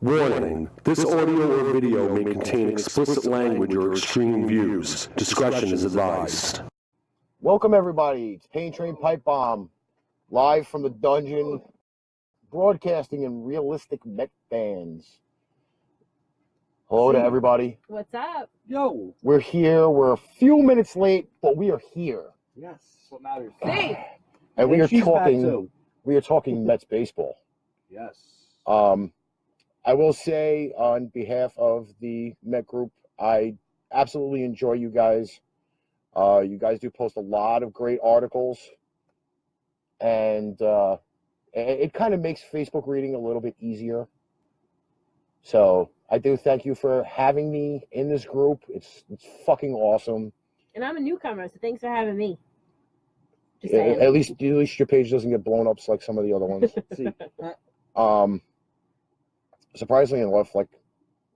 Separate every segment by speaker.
Speaker 1: Warning, this audio or video may contain explicit language or extreme views. Discretion is advised.
Speaker 2: Welcome everybody, it's Pain Train Pipe Bomb, live from the dungeon, broadcasting in realistic Met fans. Hello to everybody.
Speaker 3: What's up?
Speaker 4: Yo.
Speaker 2: We're here, we're a few minutes late, but we are here.
Speaker 4: Yes. What matters.
Speaker 3: Hey.
Speaker 2: And we are
Speaker 4: she's back
Speaker 2: talking
Speaker 4: too.
Speaker 2: Mets baseball.
Speaker 4: Yes.
Speaker 2: I will say on behalf of the Met group, I absolutely enjoy you guys. You guys do post a lot of great articles, and it kind of makes Facebook reading a little bit easier. So I do thank you for having me in this group. It's fucking awesome.
Speaker 3: And I'm a newcomer, so thanks for having me. Just
Speaker 2: At least your page doesn't get blown up like some of the other ones.
Speaker 4: See.
Speaker 2: Surprisingly enough, like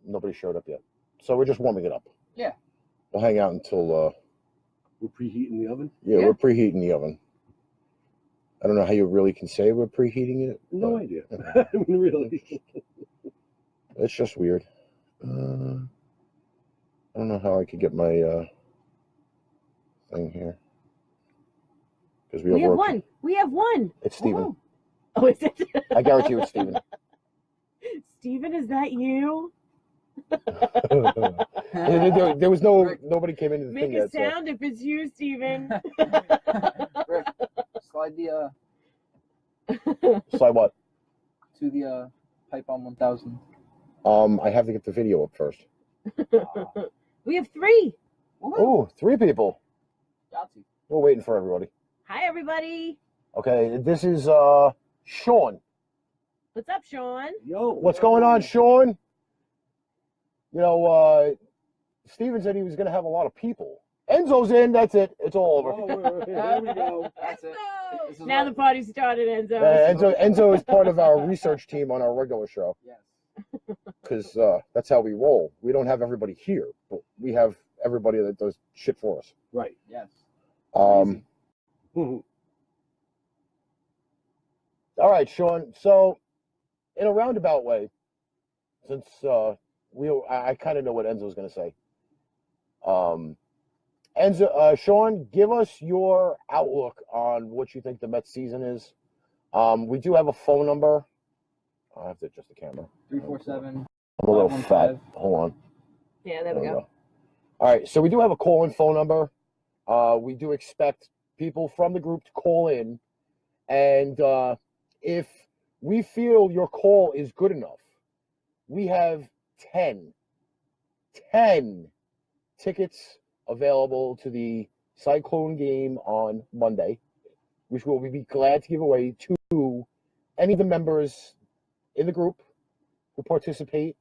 Speaker 2: nobody showed up yet, so we're just warming it up.
Speaker 4: Yeah.
Speaker 2: We'll hang out until
Speaker 4: We're preheating the oven?
Speaker 2: yeah, we're preheating the oven. I don't know how you really can say we're preheating it.
Speaker 4: No idea. I mean, really.
Speaker 2: It's just weird. I don't know how I could get my thing here. Because
Speaker 3: we have one. We have one.
Speaker 2: It's Steven.
Speaker 3: Oh, is it?
Speaker 2: I guarantee you it's Steven.
Speaker 3: Steven, is that you?
Speaker 2: there was nobody came into the
Speaker 3: Make
Speaker 2: thing
Speaker 3: a
Speaker 2: yet.
Speaker 3: sound if it's you, Steven.
Speaker 5: Rick, slide the
Speaker 2: Slide what?
Speaker 5: to the Pipe Bomb 1000.
Speaker 2: I have to get the video up first.
Speaker 3: We have three.
Speaker 2: Oh, 3 people.
Speaker 5: Yahtzee.
Speaker 2: We're waiting for everybody.
Speaker 3: Hi, everybody.
Speaker 2: Okay, this is Sean.
Speaker 3: What's up, Sean?
Speaker 4: Yo.
Speaker 2: What's going on, Sean? You know, Steven said he was going to have a lot of people. Enzo's in. That's it. It's all over.
Speaker 4: Oh, there we go.
Speaker 5: That's it. This is
Speaker 3: Now
Speaker 5: what-
Speaker 3: the party started, Enzo.
Speaker 2: Enzo is part of our research team on our regular show
Speaker 5: Yes.
Speaker 2: because that's how we roll. We don't have everybody here, but we have everybody that does shit for us.
Speaker 4: Right.
Speaker 5: Yes.
Speaker 2: All right, Sean. So, in a roundabout way, since I kind of know what Enzo's going to say. Sean, give us your outlook on what you think the Mets season is. We do have a phone number. I have to adjust the camera.
Speaker 5: 347.
Speaker 2: I'm a little
Speaker 5: 515.
Speaker 2: fat. Hold on.
Speaker 3: Yeah, there we go.
Speaker 2: All right, so we do have a call-in phone number. We do expect people from the group to call in, and if we feel your call is good enough, we have 10 tickets available to the Cyclone game on Monday, which we'll be glad to give away to any of the members in the group who participate,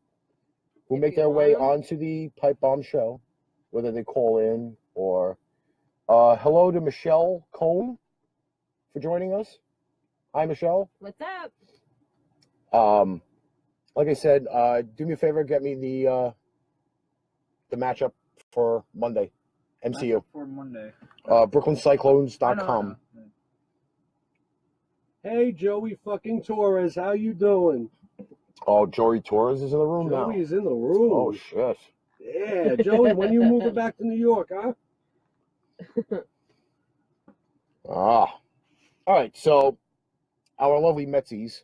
Speaker 2: who make their way onto the Pipe Bomb show, whether they call in or hello to Michelle Cohn for joining us. Hi, Michelle.
Speaker 3: What's up?
Speaker 2: Like I said, do me a favor, get me the matchup for Monday, MCU.
Speaker 5: For Monday.
Speaker 2: BrooklynCyclones.com.
Speaker 5: No.
Speaker 4: Hey, Joey fucking Torres. How you doing?
Speaker 2: Oh, Joey Torres is in the room now.
Speaker 4: Joey's in the room.
Speaker 2: Oh, shit.
Speaker 4: Yeah, Joey, when you moving back to New York, huh?
Speaker 2: All right, so our lovely Metsies,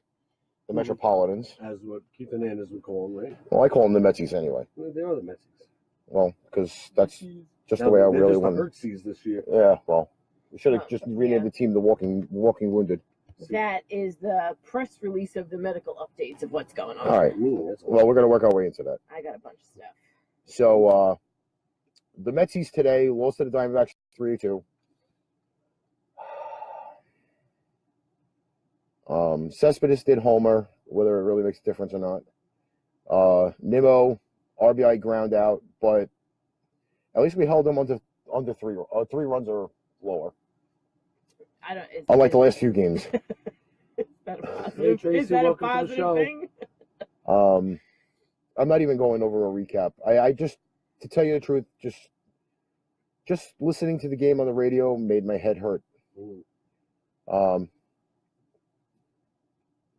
Speaker 2: the Metropolitans.
Speaker 4: As what Keith Hernandez would call them, right?
Speaker 2: Well, I call them the Metsies anyway.
Speaker 4: Well, they are the Metsies.
Speaker 2: Well, because that's just the way I
Speaker 4: They're
Speaker 2: really
Speaker 4: just
Speaker 2: want.
Speaker 4: the Hertzies this year.
Speaker 2: Yeah, well, we should have just renamed the team the Walking Wounded.
Speaker 3: That is the press release of the medical updates of what's going on.
Speaker 2: All right.
Speaker 4: That's
Speaker 2: Well, we're gonna work our way into that.
Speaker 3: I got a bunch of stuff.
Speaker 2: So, the Metsies today lost to the Diamondbacks 3-2. Cespedes did homer, whether it really makes a difference or not. Nimmo, RBI ground out, but at least we held them under 3 runs or lower.
Speaker 3: I don't.
Speaker 2: Unlike the last few games.
Speaker 3: Is that a positive,
Speaker 4: Hey, Tracy,
Speaker 3: is that a
Speaker 4: welcome to the
Speaker 3: positive
Speaker 4: show.
Speaker 3: thing?
Speaker 2: I'm not even going over a recap. I just, to tell you the truth, just listening to the game on the radio made my head hurt.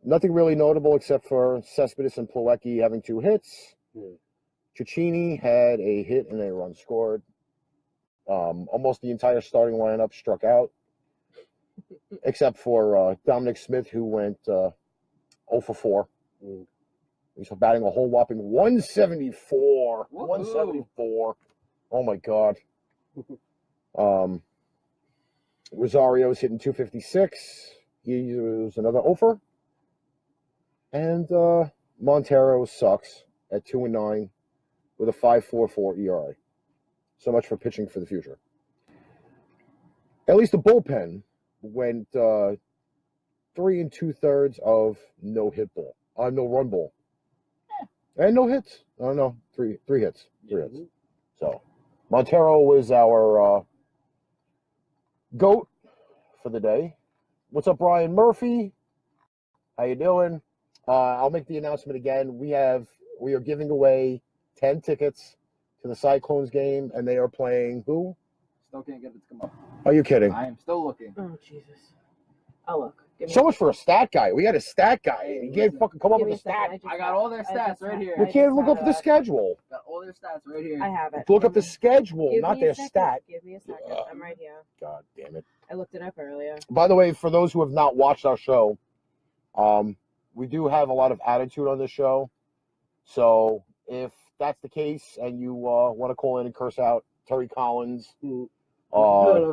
Speaker 2: Nothing really notable except for Cespedes and Plawecki having 2 hits.
Speaker 4: Hmm.
Speaker 2: Cecchini had a hit and a run scored. Almost the entire starting lineup struck out, except for Dominic Smith, who went 0 for 4.
Speaker 4: Mm.
Speaker 2: He's batting a whole whopping 174.
Speaker 5: Woohoo.
Speaker 2: 174. Oh my God. Rosario's hitting 256. He was another 0 And Montero sucks at 2-9 with a 5.44 ERA. So much for pitching for the future. At least the bullpen went 3 2/3 of no hit ball, no run ball, and no hits. I don't know, three hits, 3 hits. So Montero was our GOAT for the day. What's up, Brian Murphy? How you doing? I'll make the announcement again. We are giving away 10 tickets to the Cyclones game, and they are playing who?
Speaker 5: Still can't get it to come up.
Speaker 2: Are you kidding?
Speaker 5: I am still looking.
Speaker 3: Oh Jesus! I'll look. Give me
Speaker 2: So much for a stat guy. We had a stat guy. He can't fucking come up
Speaker 3: give me
Speaker 2: with a
Speaker 3: second.
Speaker 2: stat.
Speaker 5: I got all their stats right here.
Speaker 2: You can't look up the schedule.
Speaker 5: Got all their stats right here.
Speaker 3: I have it.
Speaker 2: Look up the schedule,
Speaker 3: Give
Speaker 2: not
Speaker 3: me a
Speaker 2: their
Speaker 3: second.
Speaker 2: stat.
Speaker 3: Give me a second. I'm right here.
Speaker 2: God damn it.
Speaker 3: I looked it up earlier.
Speaker 2: By the way, for those who have not watched our show, we do have a lot of attitude on this show. So if that's the case and you want to call in and curse out Terry Collins,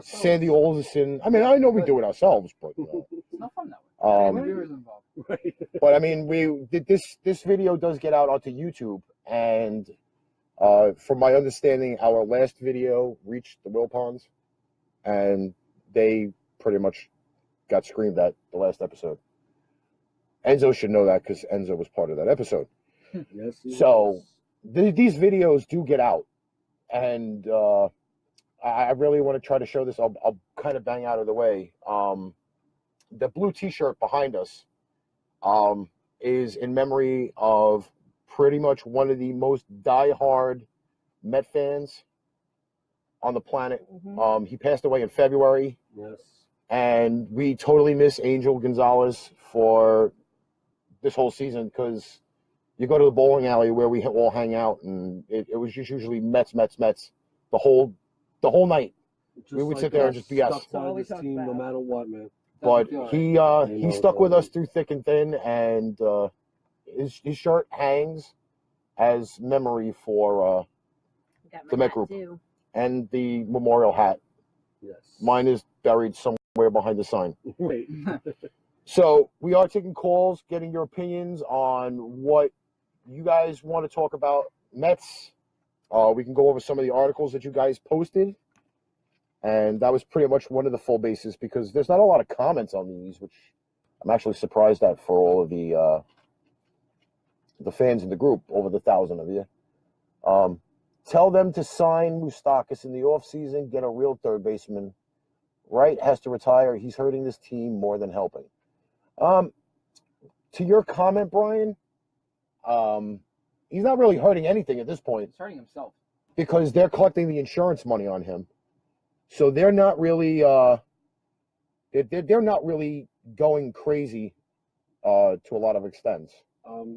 Speaker 2: Sandy Alderson, I mean, I know we do it ourselves, but
Speaker 5: It's not fun that way.
Speaker 2: um,
Speaker 5: Viewers involved.
Speaker 4: Right.
Speaker 2: but I mean, this video does get out onto YouTube, and from my understanding, our last video reached the Wilpons, and they pretty much got screamed at the last episode. Enzo should know that because Enzo was part of that episode.
Speaker 4: Yes. he
Speaker 2: So
Speaker 4: was.
Speaker 2: these videos do get out, and I really want to try to show this. I'll kind of bang out of the way. The blue T-shirt behind us is in memory of pretty much one of the most diehard Met fans on the planet.
Speaker 3: Mm-hmm.
Speaker 2: He passed away in February,
Speaker 4: Yes.
Speaker 2: and we totally miss Angel Gonzalez for this whole season because you go to the bowling alley where we all hang out, and it was just usually Mets the whole night.
Speaker 4: Just
Speaker 2: We would
Speaker 4: like
Speaker 2: sit there and
Speaker 4: that,
Speaker 2: just BS.
Speaker 4: Stuck by
Speaker 3: all we
Speaker 4: this
Speaker 3: talked
Speaker 4: team, no
Speaker 3: about.
Speaker 4: matter what, man.
Speaker 2: But
Speaker 5: Doesn't feel
Speaker 2: he
Speaker 5: right.
Speaker 2: he stuck with us through thick and thin, and his shirt hangs as memory for
Speaker 3: Got my
Speaker 2: the Met
Speaker 3: hat,
Speaker 2: group.
Speaker 3: too.
Speaker 2: and the memorial hat.
Speaker 4: Yes.
Speaker 2: Mine is buried somewhere behind the sign.
Speaker 4: Right.
Speaker 2: So we are taking calls, getting your opinions on what you guys want to talk about Mets. We can go over some of the articles that you guys posted. And that was pretty much one of the full bases because there's not a lot of comments on these, which I'm actually surprised at for all of the fans in the group, over the 1,000 of you. Tell them to sign Moustakas in the offseason, get a real third baseman. Wright has to retire. He's hurting this team more than helping. To your comment, Brian, he's not really hurting anything at this point
Speaker 5: He's hurting himself.
Speaker 2: because they're collecting the insurance money on him. So they're not really they're not really going crazy to a lot of extents.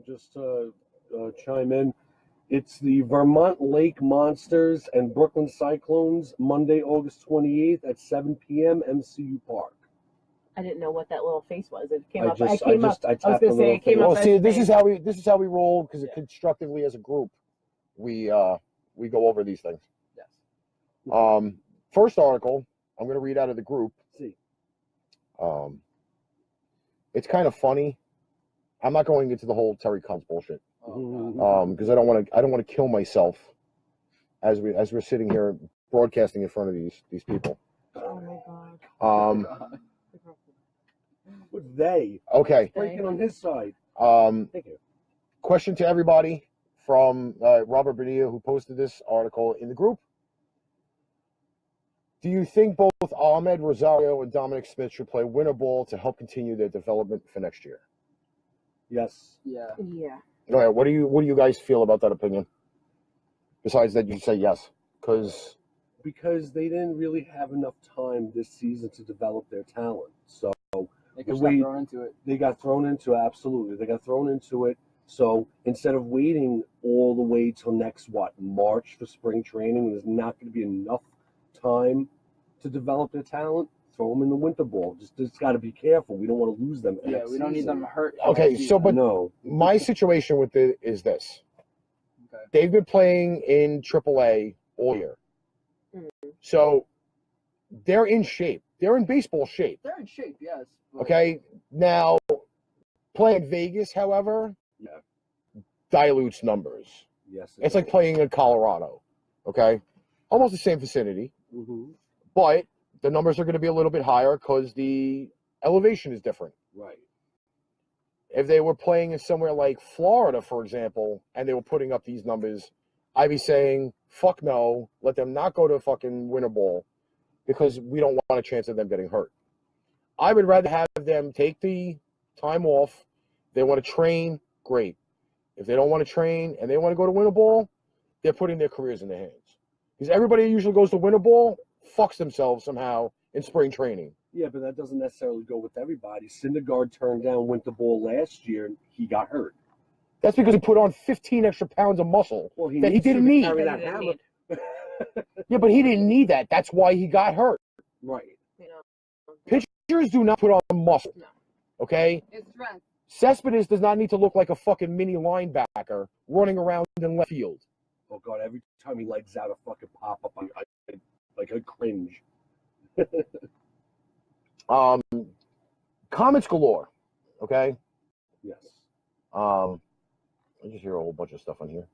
Speaker 4: Just to chime in, it's the Vermont Lake Monsters and Brooklyn Cyclones, Monday, August 28th at 7 p.m. MCU Park.
Speaker 3: I didn't know what that little face was. It came
Speaker 4: I
Speaker 3: up.
Speaker 4: just-
Speaker 3: I came
Speaker 4: I
Speaker 3: up.
Speaker 4: just- I
Speaker 3: I was
Speaker 4: tapped
Speaker 3: gonna
Speaker 4: the
Speaker 3: say
Speaker 4: little
Speaker 3: it came
Speaker 4: face.
Speaker 3: up.
Speaker 2: Well,
Speaker 3: as
Speaker 2: see,
Speaker 3: a
Speaker 2: this
Speaker 3: face.
Speaker 2: is how we roll because
Speaker 5: Yeah.
Speaker 2: constructively as a group, we go over these things.
Speaker 5: Yes.
Speaker 2: First article, I'm going to read out of the group.
Speaker 4: See.
Speaker 2: It's kind of funny. I'm not going into the whole Terry Collins bullshit
Speaker 5: Oh, God.
Speaker 2: because I don't want to kill myself as we're sitting here broadcasting in front of these people.
Speaker 3: Oh my god.
Speaker 5: God.
Speaker 4: What's they?
Speaker 2: Okay.
Speaker 4: Breaking on his side. Thank you.
Speaker 2: Question to everybody from Robert Bonilla, who posted this article in the group. Do you think both Ahmed Rosario and Dominic Smith should play winter ball to help continue their development for next year?
Speaker 4: Yes.
Speaker 5: Yeah.
Speaker 3: Yeah.
Speaker 2: All right, what do you guys feel about that opinion? Besides that, you say yes, because
Speaker 4: Because they didn't really have enough time this season to develop their talent. So
Speaker 5: They
Speaker 4: The
Speaker 5: could
Speaker 4: way-
Speaker 5: have thrown into it.
Speaker 4: They got thrown into it, absolutely. They got thrown into it. So instead of waiting all the way till next March for spring training, there's not going to be enough time to develop their talent. Throw them in the winter ball. Just got to be careful. We don't want to lose them.
Speaker 5: Yeah,
Speaker 4: next
Speaker 5: we don't need
Speaker 4: season.
Speaker 5: them hurt.
Speaker 2: Okay,
Speaker 5: next
Speaker 2: so,
Speaker 5: season.
Speaker 2: but-
Speaker 4: no.
Speaker 2: My situation with it is this.
Speaker 5: Okay.
Speaker 2: They've been playing in AAA all year. So they're in shape. They're in baseball shape.
Speaker 5: They're in shape, yes. but-
Speaker 2: Okay. Now, playing Vegas, however,
Speaker 4: Yeah.
Speaker 2: dilutes numbers.
Speaker 4: Yes.
Speaker 2: It's like playing in Colorado. Okay. Almost the same vicinity,
Speaker 4: Mm-hmm.
Speaker 2: but the numbers are going to be a little bit higher because the elevation is different.
Speaker 4: Right.
Speaker 2: If they were playing in somewhere like Florida, for example, and they were putting up these numbers, I'd be saying, fuck no, let them not go to fucking winter ball because we don't want a chance of them getting hurt. I would rather have them take the time off. They want to train, great. If they don't want to train and they want to go to winter ball, they're putting their careers in their hands. Because everybody who usually goes to winter ball fucks themselves somehow in spring training.
Speaker 4: Yeah, but that doesn't necessarily go with everybody. Syndergaard turned down winter ball last year and he got hurt.
Speaker 2: That's because he put on 15 extra pounds of muscle
Speaker 4: Well,
Speaker 2: that he
Speaker 4: needs
Speaker 2: didn't
Speaker 4: to
Speaker 2: need.
Speaker 4: carry
Speaker 3: That
Speaker 4: that
Speaker 3: he didn't
Speaker 4: hammer.
Speaker 3: need.
Speaker 2: Yeah, but he didn't need that. That's why he got hurt.
Speaker 4: Right.
Speaker 3: You know.
Speaker 2: Pitchers do not put on muscle.
Speaker 3: No.
Speaker 2: Okay?
Speaker 3: It's strength.
Speaker 2: Cespedes does not need to look like a fucking mini linebacker running around in left field.
Speaker 4: Oh God! Every time he legs out a fucking pop up, I cringe.
Speaker 2: Comments galore. Okay?
Speaker 4: Yes.
Speaker 2: I just hear a whole bunch of stuff on here.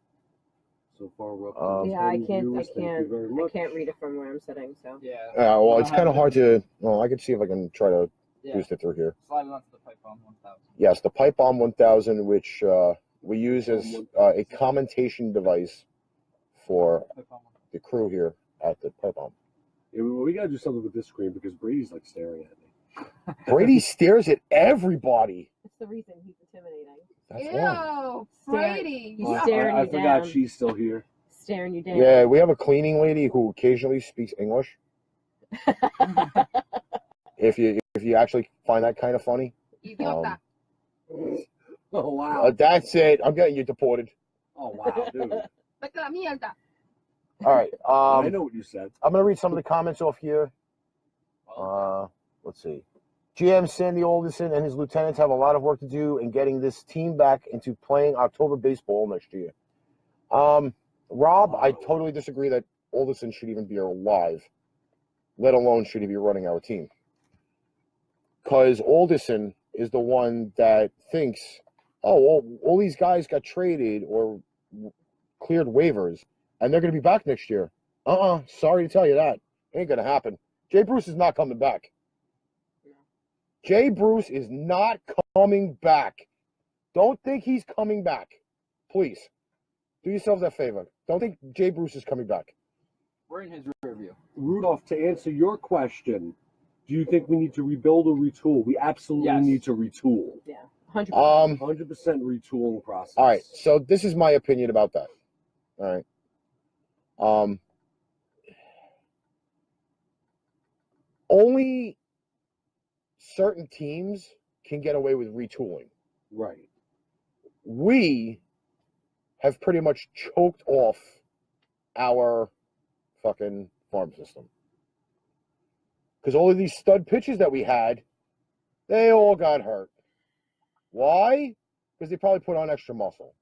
Speaker 4: So far, we're up to
Speaker 2: Yeah,
Speaker 4: 10
Speaker 3: I can't.
Speaker 4: viewers. Thank you very
Speaker 3: I
Speaker 4: much.
Speaker 3: can't read it from where I'm sitting. So.
Speaker 5: Yeah.
Speaker 2: Well, it's kind of hard to. Well, I can see if I can try to
Speaker 5: Yeah.
Speaker 2: boost it through here.
Speaker 5: Slide it onto the pipe bomb 1000.
Speaker 2: Yes, the Pipe Bomb 1000, which we use as a commentation device for
Speaker 5: Pipe bomb.
Speaker 2: the crew here at the Pipe Bomb.
Speaker 4: Yeah, we gotta do something with this screen because Brady's like staring at me.
Speaker 2: Brady stares at everybody.
Speaker 3: That's the reason he's intimidating.
Speaker 2: That's why.
Speaker 6: Ew,
Speaker 3: Stare-
Speaker 6: Brady.
Speaker 3: He's
Speaker 4: Oh,
Speaker 3: staring
Speaker 4: I
Speaker 3: you
Speaker 4: forgot
Speaker 3: down.
Speaker 4: she's still here.
Speaker 3: Staring you down.
Speaker 2: Yeah, we have a cleaning lady who occasionally speaks English. If you actually find that kind of funny,
Speaker 6: Idiota.
Speaker 4: Oh wow!
Speaker 2: that's it. I'm getting you deported.
Speaker 4: Oh wow, dude!
Speaker 6: Vete a la mierda.
Speaker 2: All right.
Speaker 4: I know what you said.
Speaker 2: I'm gonna read some of the comments off here. Let's see. GM Sandy Alderson and his lieutenants have a lot of work to do in getting this team back into playing October baseball next year. Rob, I totally disagree that Alderson should even be alive, let alone should he be running our team. Because Alderson is the one that thinks, oh, well, all these guys got traded or cleared waivers, and they're going to be back next year. Sorry to tell you that. Ain't going to happen. Jay Bruce is not coming back. Jay Bruce is not coming back. Don't think he's coming back. Please. Do yourselves that favor. Don't think Jay Bruce is coming back.
Speaker 5: We're in his rear view.
Speaker 4: Rudolph, to answer your question, do you think we need to rebuild or retool? We absolutely
Speaker 5: Yes.
Speaker 4: need to retool.
Speaker 3: Yeah. 100%.
Speaker 4: 100% retooling process.
Speaker 2: All right. So this is my opinion about that. All right. Only certain teams can get away with retooling.
Speaker 4: Right.
Speaker 2: We have pretty much choked off our fucking farm system. Because all of these stud pitches that we had, they all got hurt. Why? Because they probably put on extra muscle.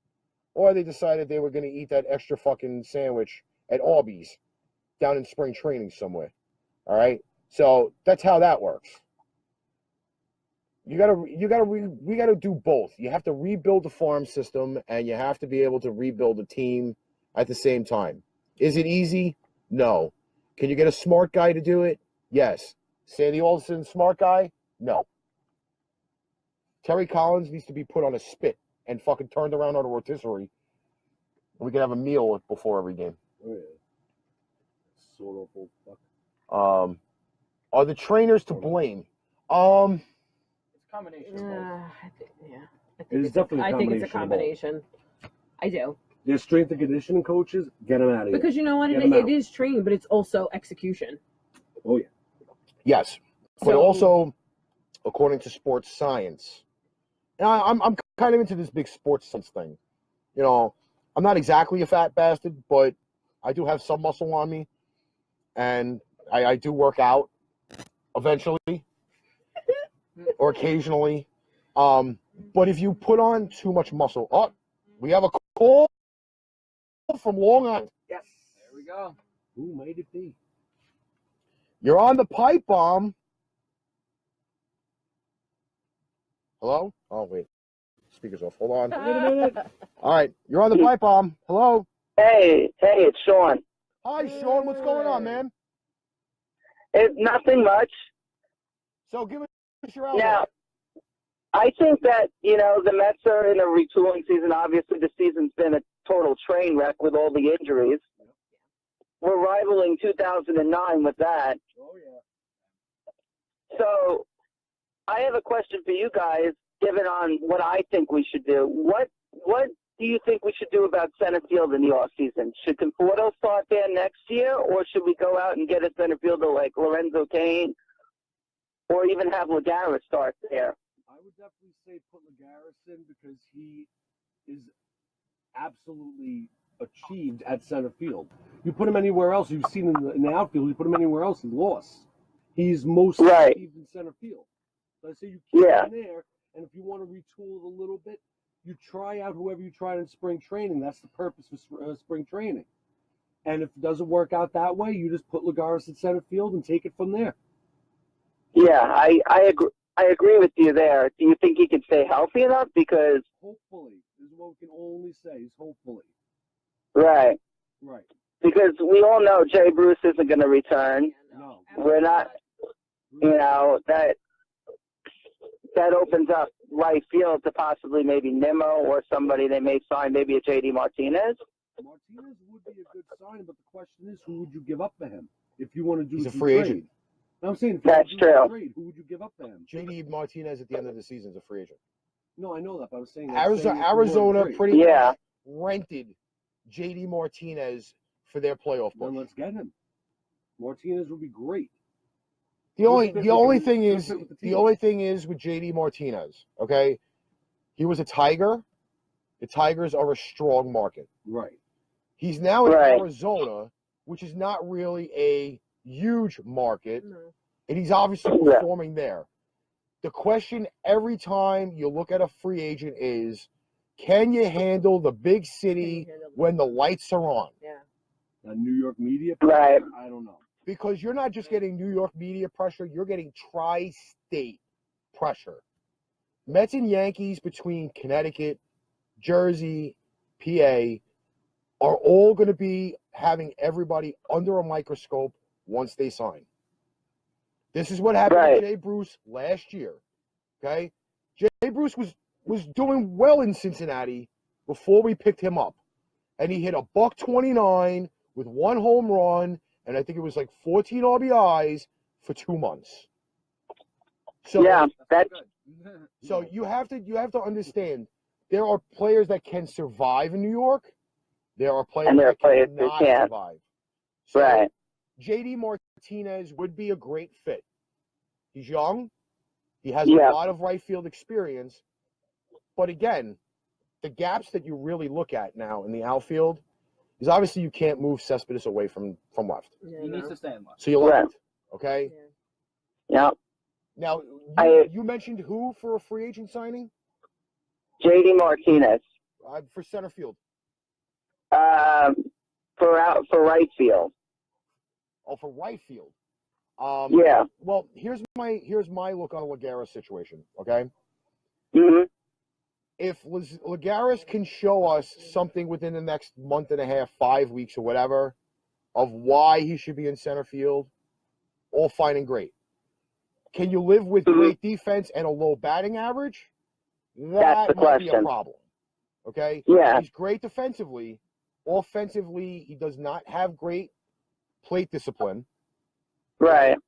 Speaker 2: Or they decided they were going to eat that extra fucking sandwich at Arby's down in spring training somewhere. All right? So that's how that works. We gotta do both. You have to rebuild the farm system and you have to be able to rebuild the team at the same time. Is it easy? No. Can you get a smart guy to do it? Yes. Sandy Alderson, smart guy? No. Terry Collins needs to be put on a spit and fucking turned around on a rotisserie. And we can have a meal before every game.
Speaker 4: Oh, yeah. Sort of old fuck.
Speaker 2: Are the trainers to blame?
Speaker 5: It's a combination of both.
Speaker 3: I think, yeah.
Speaker 4: It is definitely a
Speaker 3: I think it's a
Speaker 4: combination
Speaker 3: combination. I do.
Speaker 4: Their strength and conditioning coaches, get them out of here.
Speaker 3: Because you know what?
Speaker 4: Get
Speaker 3: It
Speaker 4: 'em out.
Speaker 3: is training, but it's also execution.
Speaker 4: Oh, yeah.
Speaker 2: Yes. But
Speaker 3: So-
Speaker 2: also, according to sports science. And I'm kind of into this big sports science thing. You know, I'm not exactly a fat bastard, but I do have some muscle on me, and I do work out eventually or occasionally. But if you put on too much muscle, we have a call from Long Island.
Speaker 5: Yes. There we go.
Speaker 4: Who might it be?
Speaker 2: You're on the pipe bomb. Hello? Oh, wait. Speaker's off. Hold on. Wait a minute. All right. You're on the pipe bomb. Hello?
Speaker 7: Hey, it's Sean.
Speaker 2: Hi, Sean. What's going on, man?
Speaker 7: It's nothing much.
Speaker 2: So give us your outlook.
Speaker 7: Now, I think that, the Mets are in a retooling season. Obviously, the season's been a total train wreck with all the injuries. We're rivaling 2009 with that.
Speaker 4: Oh, yeah.
Speaker 7: So I have a question for you guys, given on what I think we should do. What do you think we should do about center field in the offseason? Should Conforto start there next year, or should we go out and get a center fielder like Lorenzo Cain, or even have Lagares start there?
Speaker 4: I would definitely say put Lagares in because he is absolutely achieved at center field. You put him anywhere else, you've seen in the outfield, you put him anywhere else, he lost. He's most
Speaker 7: Right.
Speaker 4: achieved in center field. So I say you keep
Speaker 7: Yeah.
Speaker 4: him there, and if you want to retool it a little bit, you try out whoever you tried in spring training. That's the purpose of spring training. And if it doesn't work out that way, you just put Lagares at center field and take it from there.
Speaker 7: Yeah, I agree. I agree with you there. Do you think he can stay healthy enough? Because
Speaker 4: Hopefully. This is what we can only say is hopefully.
Speaker 7: right,
Speaker 4: Right.
Speaker 7: because we all know Jay Bruce isn't going to return.
Speaker 4: No.
Speaker 7: We're not. That opens up right field to possibly maybe Nimmo or somebody they may sign, maybe a JD Martinez.
Speaker 4: Martinez would be a good sign, but the question is, who would you give up for him if you want to do
Speaker 2: He's
Speaker 4: it
Speaker 2: a
Speaker 4: through
Speaker 2: free
Speaker 4: trade?
Speaker 2: agent.
Speaker 4: No, I'm saying if you
Speaker 7: That's
Speaker 4: want to do it through
Speaker 7: true.
Speaker 4: trade, who would you give up for him?
Speaker 2: JD Martinez at the end of the season is a free agent.
Speaker 4: No, I know that, but I was saying
Speaker 2: Arizona pretty
Speaker 7: Yeah.
Speaker 2: much rented JD Martinez for their playoff
Speaker 4: Then
Speaker 2: push.
Speaker 4: let's get him. Martinez would be great.
Speaker 2: The only
Speaker 4: fit
Speaker 2: the
Speaker 4: with
Speaker 2: only
Speaker 4: the-
Speaker 2: thing
Speaker 4: good
Speaker 2: is
Speaker 4: fit with the
Speaker 2: the
Speaker 4: team.
Speaker 2: only thing is with JD Martinez, okay? He was a Tiger. The Tigers are a strong market.
Speaker 4: Right.
Speaker 2: He's now in
Speaker 7: Right.
Speaker 2: Arizona, which is not really a huge market,
Speaker 3: No.
Speaker 2: and he's obviously
Speaker 7: Yeah.
Speaker 2: performing there. The question every time you look at a free agent is, can you handle the big city when the lights are on?
Speaker 3: Yeah.
Speaker 4: The New York media.
Speaker 7: Right.
Speaker 4: I don't know.
Speaker 2: Because you're not just getting New York media pressure, you're getting tri-state pressure. Mets and Yankees between Connecticut, Jersey, PA are all going to be having everybody under a microscope once they sign. This is what happened
Speaker 7: Right.
Speaker 2: to Jay Bruce last year. Okay? Jay Bruce was doing well in Cincinnati before we picked him up. And he hit a $129 with one home run, and I think it was like 14 RBIs for 2 months. So
Speaker 7: Yeah,
Speaker 5: That's
Speaker 7: that's
Speaker 5: good.
Speaker 2: so you have to understand there are players that can survive in New York. There are players
Speaker 7: And there are
Speaker 2: that
Speaker 7: players who
Speaker 2: cannot
Speaker 7: can't.
Speaker 2: survive. So
Speaker 7: right.
Speaker 2: JD Martinez would be a great fit. He's young. He has
Speaker 7: Yeah.
Speaker 2: a lot of right field experience. But again, the gaps that you really look at now in the outfield is obviously you can't move Cespedes away from left.
Speaker 3: Yeah,
Speaker 5: He needs
Speaker 3: no.
Speaker 5: to stay in left.
Speaker 2: So you
Speaker 7: Right.
Speaker 2: left. Okay?
Speaker 7: Yeah.
Speaker 2: Now,
Speaker 7: I-
Speaker 2: you mentioned who for a free agent signing?
Speaker 7: JD Martinez.
Speaker 2: For center field.
Speaker 7: For right field.
Speaker 2: Oh, for right field.
Speaker 7: Yeah.
Speaker 2: Well, here's my look on Lagares' situation. Okay,
Speaker 7: hmm
Speaker 2: if Lagares can show us something within the next month and a half, 5 weeks, or whatever, of why he should be in center field, all fine and great. Can you live with
Speaker 7: Mhm.
Speaker 2: great defense and a low batting average?
Speaker 7: That's the
Speaker 2: That might be a
Speaker 7: question.
Speaker 2: problem. Okay.
Speaker 7: Yeah.
Speaker 2: He's great defensively. Offensively, he does not have great plate discipline.
Speaker 7: Right.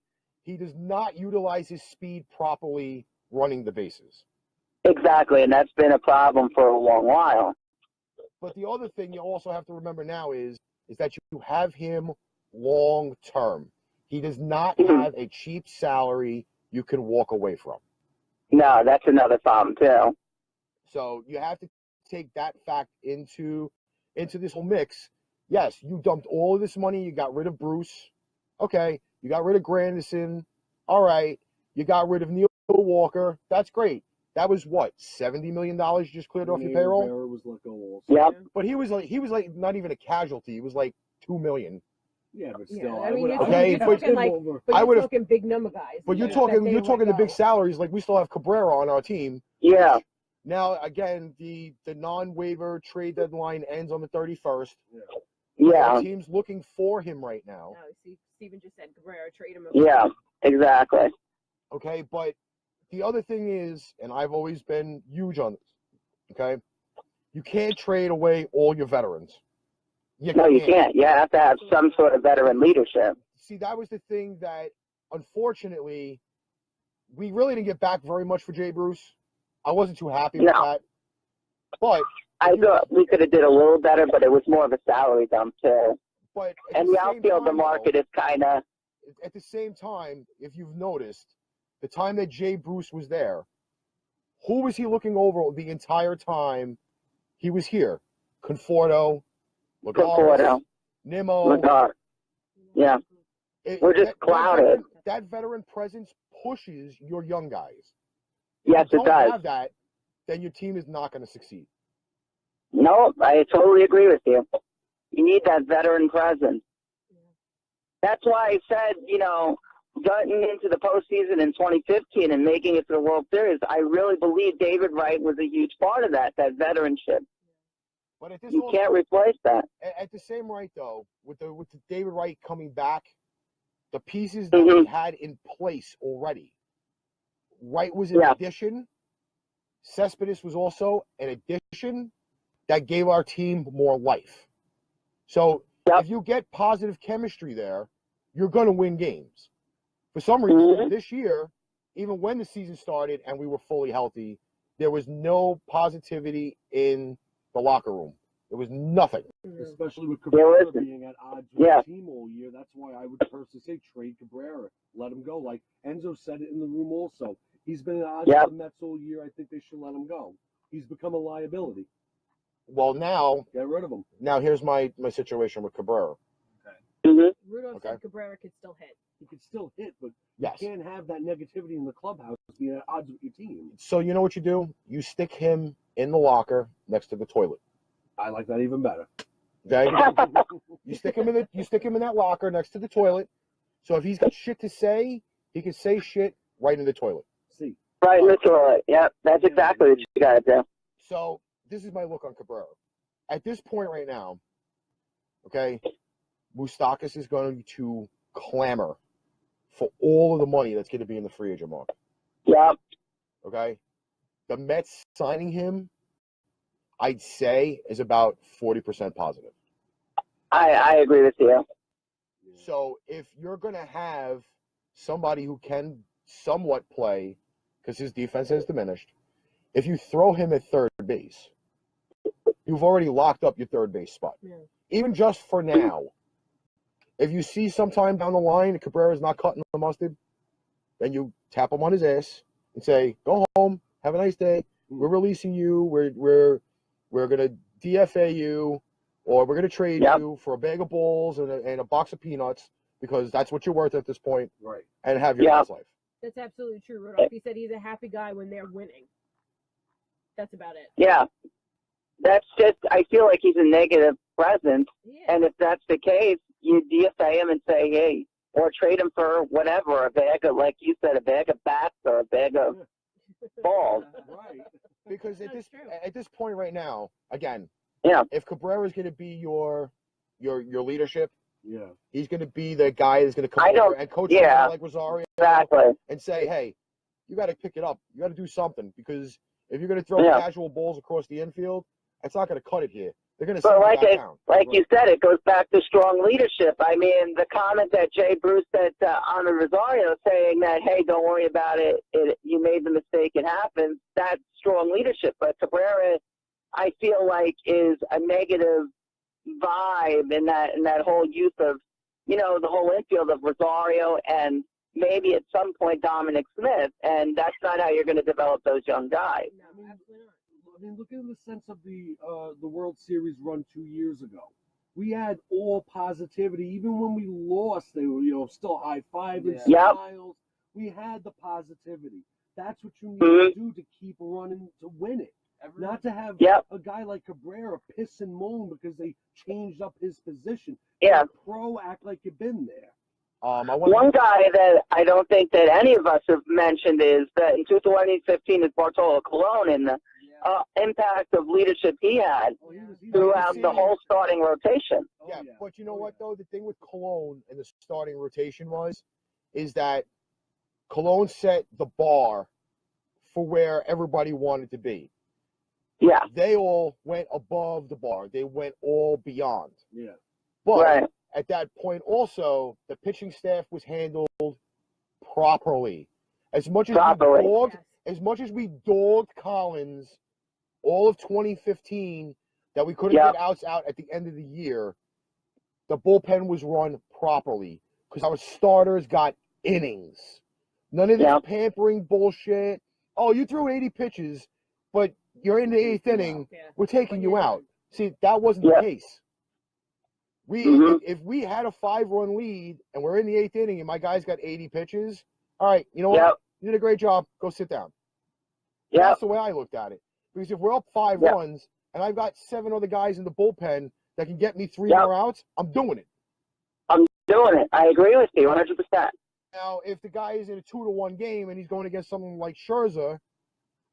Speaker 2: He does not utilize his speed properly running the bases.
Speaker 7: Exactly, and that's been a problem for a long while.
Speaker 2: But the other thing you also have to remember now is that you have him long term. He does not
Speaker 7: Mhm.
Speaker 2: have a cheap salary you can walk away from.
Speaker 7: No, that's another problem too.
Speaker 2: So you have to take that fact into this whole mix. Yes, you dumped all of this money. You got rid of Bruce. Okay. You got rid of Granderson. All right. You got rid of Neil Walker. That's great. That was what, $70 million you just cleared off your
Speaker 4: Nate
Speaker 2: payroll?
Speaker 4: Rivera was let go also.
Speaker 7: Yep.
Speaker 2: But he was like not even a casualty. He was like $2 million.
Speaker 4: Yeah, but
Speaker 3: Yeah,
Speaker 4: still,
Speaker 3: I mean, you're,
Speaker 2: Okay,
Speaker 3: you're
Speaker 2: but-
Speaker 3: talking like, but
Speaker 2: I
Speaker 3: you're
Speaker 2: would've-
Speaker 3: talking big number guys.
Speaker 2: But you're
Speaker 3: that
Speaker 2: talking
Speaker 3: they
Speaker 2: you're
Speaker 3: let
Speaker 2: talking the
Speaker 3: go.
Speaker 2: big salaries. Like we still have Cabrera on our team.
Speaker 7: Yeah.
Speaker 2: Now again, the non-waiver trade deadline ends on the 31st.
Speaker 7: Yeah.
Speaker 2: Our team's looking for him right now.
Speaker 3: No, see, Steven just said Cabrera, trade him.
Speaker 7: Yeah. Exactly.
Speaker 2: Okay, but the other thing is, and I've always been huge on this. Okay, you can't trade away all your veterans.
Speaker 7: No, you can't. You have to have some sort of veteran leadership.
Speaker 2: See, that was the thing that, unfortunately, we really didn't get back very much for Jay Bruce. I wasn't too happy with
Speaker 7: No.
Speaker 2: that. But
Speaker 7: I thought we could have did a little better, but it was more of a salary dump too.
Speaker 2: at
Speaker 7: And
Speaker 2: the
Speaker 7: the
Speaker 2: same
Speaker 7: outfield, the
Speaker 2: time,
Speaker 7: market
Speaker 2: though,
Speaker 7: is kind of
Speaker 2: at the same time, if you've noticed, the time that Jay Bruce was there, who was he looking over the entire time he was here? Conforto,
Speaker 7: Conforto,
Speaker 2: Nimmo.
Speaker 7: Lagarde. Yeah. We're just clouded.
Speaker 2: That veteran presence pushes your young guys.
Speaker 7: Yes,
Speaker 2: If you
Speaker 7: it
Speaker 2: don't
Speaker 7: does.
Speaker 2: have that, then your team is not going to succeed.
Speaker 7: No, I totally agree with you. You need that veteran presence. That's why I said, getting into the postseason in 2015 and making it to the World Series, I really believe David Wright was a huge part of that veteranship.
Speaker 2: But at this
Speaker 7: You
Speaker 2: also,
Speaker 7: can't replace that.
Speaker 2: at the same rate, though, with the David Wright coming back, the pieces that we
Speaker 7: Mhm.
Speaker 2: had in place already. Wright was an
Speaker 7: Yeah.
Speaker 2: addition. Cespedes was also an addition that gave our team more life. So
Speaker 7: Yep.
Speaker 2: if you get positive chemistry there, you're going to win games. For some reason,
Speaker 7: Mhm.
Speaker 2: this year, even when the season started and we were fully healthy, there was no positivity in the locker room. There was nothing.
Speaker 4: Especially with
Speaker 7: Yeah,
Speaker 4: Cabrera
Speaker 7: listen.
Speaker 4: being at odds with
Speaker 7: Yeah.
Speaker 4: the team all year. That's why I would personally say trade Cabrera. Let him go. Like Enzo said it in the room also. He's been at odds
Speaker 7: Yep.
Speaker 4: with the Mets all year. I think they should let him go. He's become a liability.
Speaker 2: Well, now
Speaker 4: Get rid of him.
Speaker 2: here's my situation with Cabrera.
Speaker 7: hmm
Speaker 3: Rudolph
Speaker 2: Okay.
Speaker 3: said Cabrera could still hit.
Speaker 4: He could still hit, but
Speaker 2: Yes.
Speaker 4: you can't have that negativity in the clubhouse being at odds with your team.
Speaker 2: So you know what you do? You stick him in the locker next to the toilet.
Speaker 4: I like that even better.
Speaker 2: Okay? You stick him in that locker next to the toilet. So if he's got shit to say, he can say shit right in the toilet.
Speaker 4: See,
Speaker 7: Right in the toilet. Yep, that's exactly what you got to do.
Speaker 2: So this is my look on Cabrera. At this point right now, okay, Moustakas is going to clamor for all of the money that's going to be in the free agent market.
Speaker 7: Yep.
Speaker 2: Okay? The Mets signing him, I'd say, is about 40% positive.
Speaker 7: I agree with you.
Speaker 2: So if you're going to have somebody who can somewhat play, because his defense has diminished, if you throw him at third base, you've already locked up your third base spot.
Speaker 3: Yeah.
Speaker 2: Even just for now. If you see sometime down the line Cabrera's not cutting the mustard, then you tap him on his ass and say, "Go home, have a nice day. We're releasing you. We're gonna DFA you, or we're gonna trade
Speaker 7: Yep.
Speaker 2: you for a bag of balls and a box of peanuts because that's what you're worth at this point,
Speaker 4: right.
Speaker 2: and have your
Speaker 7: Yep.
Speaker 2: best life."
Speaker 3: That's absolutely true, Rudolph. He said he's a happy guy when they're winning. That's about it.
Speaker 7: Yeah. That's just, I feel like he's a negative presence.
Speaker 3: Yeah.
Speaker 7: And if that's the case, you DFA him and say, hey, or trade him for whatever, a bag of, like you said, a bag of bats or a bag of balls.
Speaker 4: Right.
Speaker 2: Because at
Speaker 3: That's
Speaker 2: this
Speaker 3: true.
Speaker 2: at this point right now, again,
Speaker 7: Yeah.
Speaker 2: if Cabrera is going to be your leadership,
Speaker 4: Yeah.
Speaker 2: he's going to be the guy that's going to come
Speaker 7: I don't-
Speaker 2: over and coach
Speaker 7: yeah.
Speaker 2: somebody like Rosario
Speaker 7: Exactly.
Speaker 2: and say, "Hey, you got to pick it up. You got to do something because if you're going to throw
Speaker 7: Yeah.
Speaker 2: casual balls across the infield, that's not going to cut it here. They're going to
Speaker 7: But
Speaker 2: send you
Speaker 7: like
Speaker 2: back
Speaker 7: it,
Speaker 2: down."
Speaker 7: like you said, it goes back to strong leadership. I mean, the comment that Jay Bruce said on the Rosario saying that, hey, don't worry about it. You made the mistake. It happens. That's strong leadership. But Cabrera, I feel like, is a negative vibe in that whole use of, the whole infield of Rosario and, maybe at some point Dominic Smith, and that's not how you're going to develop those young guys.
Speaker 3: No, absolutely not.
Speaker 4: I mean, look in the sense of the World Series run 2 years ago. We had all positivity, even when we lost. They were, still high fiving,
Speaker 5: Yeah.
Speaker 7: Yep.
Speaker 4: smiles. We had the positivity. That's what you need
Speaker 7: Mhm.
Speaker 4: to do to keep running to win it.
Speaker 5: Everyone,
Speaker 4: Not to have
Speaker 7: Yep.
Speaker 4: a guy like Cabrera piss and moan because they changed up his position.
Speaker 7: Yeah.
Speaker 4: Pro, act like you've been there.
Speaker 2: I want
Speaker 7: One guy that I don't think that any of us have mentioned is that in 2015 is Bartolo Colon and the
Speaker 5: yeah.
Speaker 7: impact of leadership he had
Speaker 4: Oh, he
Speaker 7: throughout the whole starting rotation.
Speaker 4: Oh,
Speaker 2: yeah, but you know
Speaker 4: Oh,
Speaker 2: what
Speaker 4: yeah.
Speaker 2: though? The thing with Cologne and the starting rotation is that Cologne set the bar for where everybody wanted to be.
Speaker 7: Yeah.
Speaker 2: They all went above the bar. They went all beyond.
Speaker 4: Yeah.
Speaker 2: But
Speaker 7: Right.
Speaker 2: at that point also, the pitching staff was handled properly. As much as
Speaker 7: Properly.
Speaker 2: we dogged,
Speaker 3: Yes.
Speaker 2: as much as we dogged Collins all of 2015 that we couldn't
Speaker 7: Yep.
Speaker 2: get outs out at the end of the year, the bullpen was run properly because our starters got innings. None of this
Speaker 7: Yep.
Speaker 2: pampering bullshit. Oh, you threw 80 pitches, but you're in the eighth inning.
Speaker 3: Yeah.
Speaker 2: We're taking
Speaker 3: But
Speaker 2: you
Speaker 3: you're
Speaker 2: out.
Speaker 3: done.
Speaker 2: See, that wasn't
Speaker 7: Yep.
Speaker 2: the case.
Speaker 7: Mhm.
Speaker 2: If we had a 5-run lead and we're in the eighth inning and my guy's got 80 pitches, all right, you know what?
Speaker 7: Yep.
Speaker 2: You did a great job. Go sit down.
Speaker 7: Yep.
Speaker 2: That's the way I looked at it. Because if we're up 5
Speaker 7: Yep.
Speaker 2: runs and I've got 7 other guys in the bullpen that can get me 3
Speaker 7: Yep.
Speaker 2: more outs, I'm doing it.
Speaker 7: Doing it. I agree with you 100%.
Speaker 2: Now, if the guy is in a 2-1 game and he's going against someone like Scherzer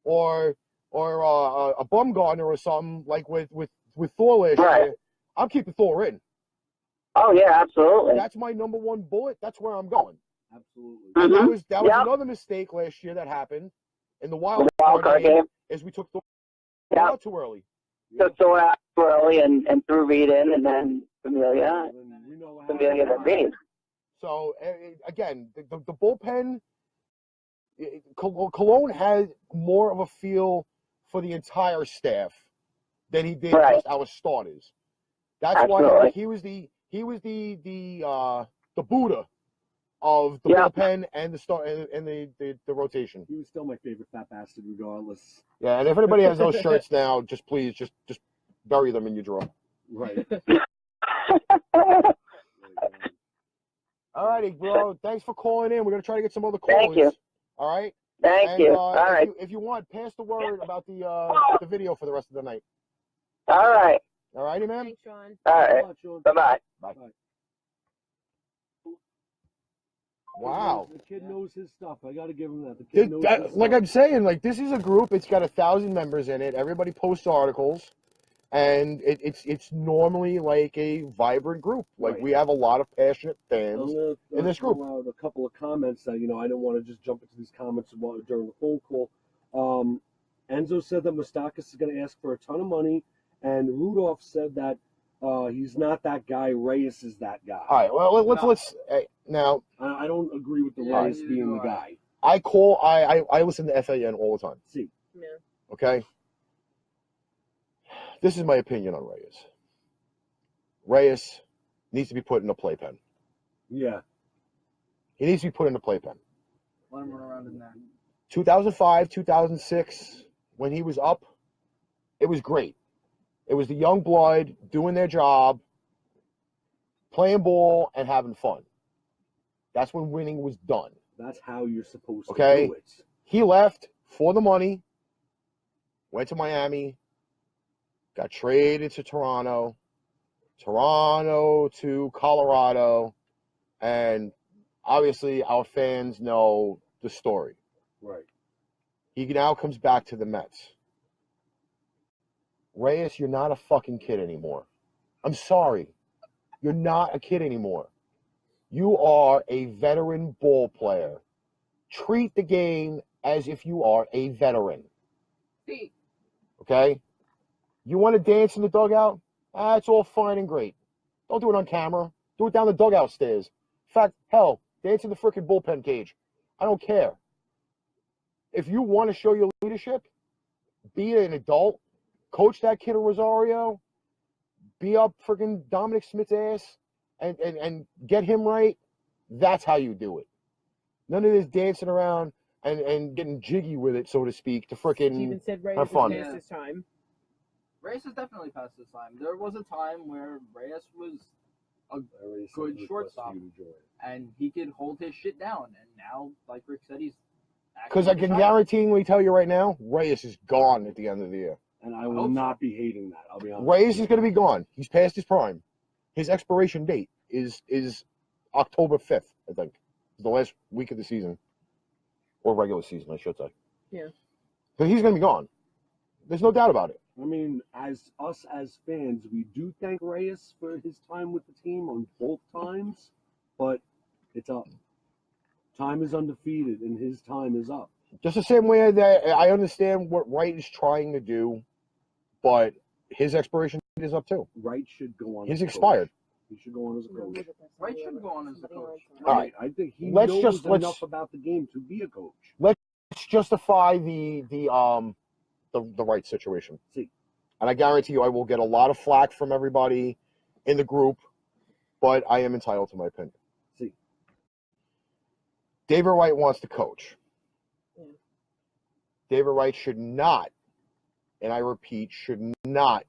Speaker 2: or a Bumgarner or something like with Thor last
Speaker 7: Right.
Speaker 2: year, I'm keeping Thor in.
Speaker 7: Oh, yeah, absolutely.
Speaker 2: That's my number one bullet. That's where I'm going.
Speaker 4: Absolutely.
Speaker 2: And that
Speaker 7: Mhm.
Speaker 2: was
Speaker 7: Yep.
Speaker 2: another mistake last year that happened in the wild
Speaker 7: Wild card game.
Speaker 2: is we took Thor
Speaker 7: Yeah.
Speaker 2: out too early.
Speaker 7: Took Thor out early and threw Reed in, and then Familia.
Speaker 4: And we know what
Speaker 7: Familia
Speaker 4: happened.
Speaker 7: then Reed.
Speaker 2: So again, the bullpen, Cologne had more of a feel for the entire staff than he did
Speaker 7: Right.
Speaker 2: just our starters. That's
Speaker 7: Absolutely.
Speaker 2: why he was the Buddha of the
Speaker 7: Yeah.
Speaker 2: bullpen and the start and the rotation.
Speaker 4: He was still my favorite fat bastard, regardless.
Speaker 2: Yeah, and if anybody has those shirts now, just please just bury them in your drawer.
Speaker 4: Right.
Speaker 2: All righty, bro. Thanks for calling in. We're gonna try to get some other calls.
Speaker 7: Thank you.
Speaker 2: All right.
Speaker 7: Thank
Speaker 2: And
Speaker 7: you. All right.
Speaker 2: if you want, pass the word about the video for the rest of the night.
Speaker 7: All right.
Speaker 2: All righty, man.
Speaker 3: Thanks, Sean.
Speaker 7: All right.
Speaker 4: Sean.
Speaker 7: Bye-bye.
Speaker 2: Wow.
Speaker 4: The kid knows his stuff. I got to give him that. The kid knows his
Speaker 2: Like
Speaker 4: stuff.
Speaker 2: I'm saying, like this is a group. It's got 1,000 members in it. Everybody posts articles, and it's normally like a vibrant group. Like
Speaker 4: Right.
Speaker 2: we have a lot of passionate fans.
Speaker 4: I'm gonna,
Speaker 2: in this group.
Speaker 4: throw out a couple of comments that I didn't want to just jump into these comments during the phone call. Enzo said that Moustakas is going to ask for a ton of money, and Rudolph said that he's not that guy. Reyes is that guy.
Speaker 2: All right. Well, let's now.
Speaker 4: I don't agree with the
Speaker 5: Yeah,
Speaker 4: Reyes
Speaker 5: neither
Speaker 4: being
Speaker 5: do
Speaker 4: the
Speaker 5: I.
Speaker 4: guy.
Speaker 2: I listen to FAN all the time.
Speaker 4: See,
Speaker 3: Yeah.
Speaker 2: Okay. This is my opinion on Reyes. Reyes needs to be put in a playpen.
Speaker 4: yeah,
Speaker 2: He needs to be put in a playpen.
Speaker 5: Let him run around in there.
Speaker 2: 2005, 2006, when he was up, it was great. It was the young blood doing their job, playing ball, and having fun. That's when winning was done.
Speaker 4: that's how you're supposed
Speaker 2: Okay.
Speaker 4: to do it.
Speaker 2: He left for the money, went to Miami, got traded to Toronto to Colorado, and obviously our fans know the story.
Speaker 4: Right.
Speaker 2: He now comes back to the Mets. Reyes, you're not a fucking kid anymore. I'm sorry. You're not a kid anymore. You are a veteran ball player. Treat the game as if you are a veteran.
Speaker 6: Sí.
Speaker 2: Okay? You want to dance in the dugout? It's all fine and great. Don't do it on camera. Do it down the dugout stairs. In fact, hell, dance in the freaking bullpen cage. I don't care. If you want to show your leadership, be an adult, coach that kid Rosario, be up freaking Dominic Smith's ass, and get him right. That's how you do it. None of this dancing around and getting jiggy with it, so to speak, to
Speaker 3: Steven
Speaker 2: frickin'
Speaker 3: said Reyes
Speaker 2: have
Speaker 3: is
Speaker 2: fun.
Speaker 3: past his time.
Speaker 5: Reyes is definitely past his time. There was a time where Reyes was a
Speaker 4: I already sent
Speaker 5: good
Speaker 4: a request
Speaker 5: shortstop,
Speaker 4: for you to join.
Speaker 5: and he could hold his shit down. And now, like Rick said, he's
Speaker 2: Because I can guaranteeingly tell you right now, Reyes is gone at the end of the year.
Speaker 4: And I
Speaker 5: I
Speaker 4: will
Speaker 5: hope
Speaker 4: not be hating that. I'll be honest.
Speaker 2: Reyes is going to be gone. He's past his prime. His expiration date is October 5th, I think. It's the last week of the season. Or regular season, I should say.
Speaker 3: Yeah.
Speaker 2: So he's going to be gone. There's no doubt about it.
Speaker 4: I mean, as fans, we do thank Reyes for his time with the team on both times, but it's up. Time is undefeated, and his time is up.
Speaker 2: Just the same way that I understand what Wright is trying to do, but his expiration date is up too.
Speaker 4: Wright should go on.
Speaker 2: His
Speaker 4: as a
Speaker 2: expired.
Speaker 4: coach. He should go on as a coach.
Speaker 5: Wright should go on as a coach.
Speaker 2: All right.
Speaker 4: I think he
Speaker 2: Let's
Speaker 4: knows
Speaker 2: just- let's-
Speaker 4: enough about the game to be a coach.
Speaker 2: Let's justify the Wright situation.
Speaker 4: See.
Speaker 2: And I guarantee you I will get a lot of flack from everybody in the group, but I am entitled to my opinion.
Speaker 4: See.
Speaker 2: David Wright wants to coach.
Speaker 3: Yeah.
Speaker 2: David Wright should not, and I repeat, should not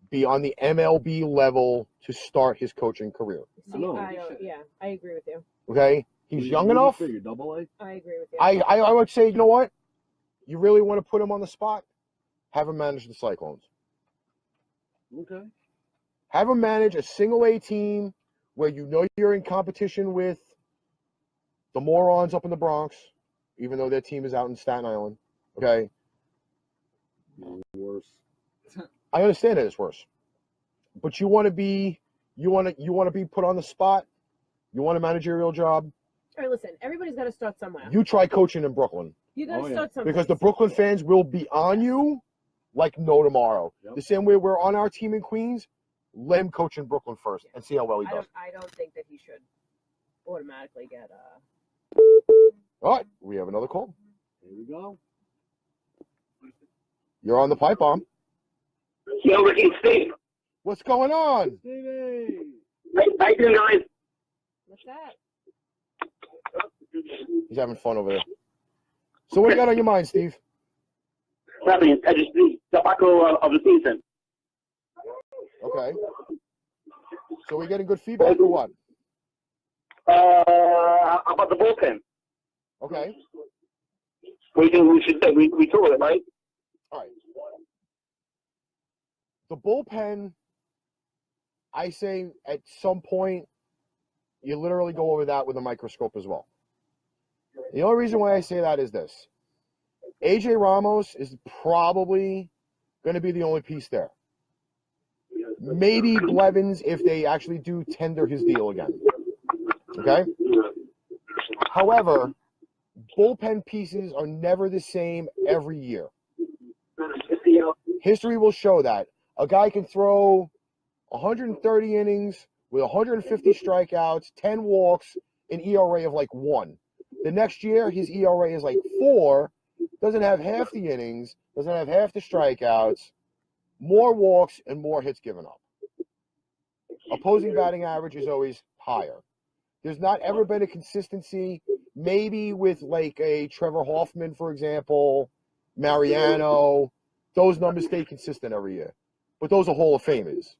Speaker 2: be on the MLB level to start his coaching career.
Speaker 3: See,
Speaker 4: No,
Speaker 3: I
Speaker 4: he
Speaker 3: don't,
Speaker 5: shouldn't.
Speaker 3: yeah, I agree with you.
Speaker 2: Okay? He's young
Speaker 4: What do you
Speaker 2: enough.
Speaker 4: figure, double A?
Speaker 3: I agree with you.
Speaker 2: I would say, you know what? You really want to put him on the spot? Have him manage the Cyclones.
Speaker 4: Okay.
Speaker 2: Have him manage a single A team where you know you're in competition with the morons up in the Bronx, even though their team is out in Staten Island. Okay?
Speaker 4: Worse.
Speaker 2: I understand that it's worse. But you want to be put on the spot. You want a managerial job.
Speaker 3: All right, listen, everybody's got to start somewhere.
Speaker 2: You try coaching in Brooklyn
Speaker 3: You got to
Speaker 4: Oh, yeah.
Speaker 3: start somewhere.
Speaker 2: because the Brooklyn fans will be on you like no tomorrow.
Speaker 4: Yep.
Speaker 2: The same way we're on our team in Queens, let him coach in Brooklyn first and see how well he does.
Speaker 3: I don't think that he should automatically get
Speaker 2: All right, we have another call.
Speaker 4: Here we go.
Speaker 2: You're on the pipe bomb.
Speaker 7: Yo, Ricky and Steve.
Speaker 2: What's going on?
Speaker 4: Stevie!
Speaker 7: How you doing, guys?
Speaker 3: what's that?
Speaker 2: He's having fun over there. So what do you got on your mind, Steve?
Speaker 7: Nothing. I just the tobacco of the season.
Speaker 2: Okay. So we getting good feedback or what?
Speaker 7: About the bullpen.
Speaker 2: Okay.
Speaker 7: What do you think we should do? We told it, right?
Speaker 2: All right. The bullpen, I say at some point, you literally go over that with a microscope as well. The only reason why I say that is this. AJ Ramos is probably going to be the only piece there. Maybe Blevins if they actually do tender his deal again. Okay? However, bullpen pieces are never the same every year. History will show that. A guy can throw 130 innings with 150 strikeouts, 10 walks, an ERA of like 1. The next year, his ERA is like 4, doesn't have half the innings, doesn't have half the strikeouts, more walks, and more hits given up. Opposing batting average is always higher. There's not ever been a consistency, maybe with like a Trevor Hoffman, for example, Mariano. Those numbers stay consistent every year. But those are Hall of Famers.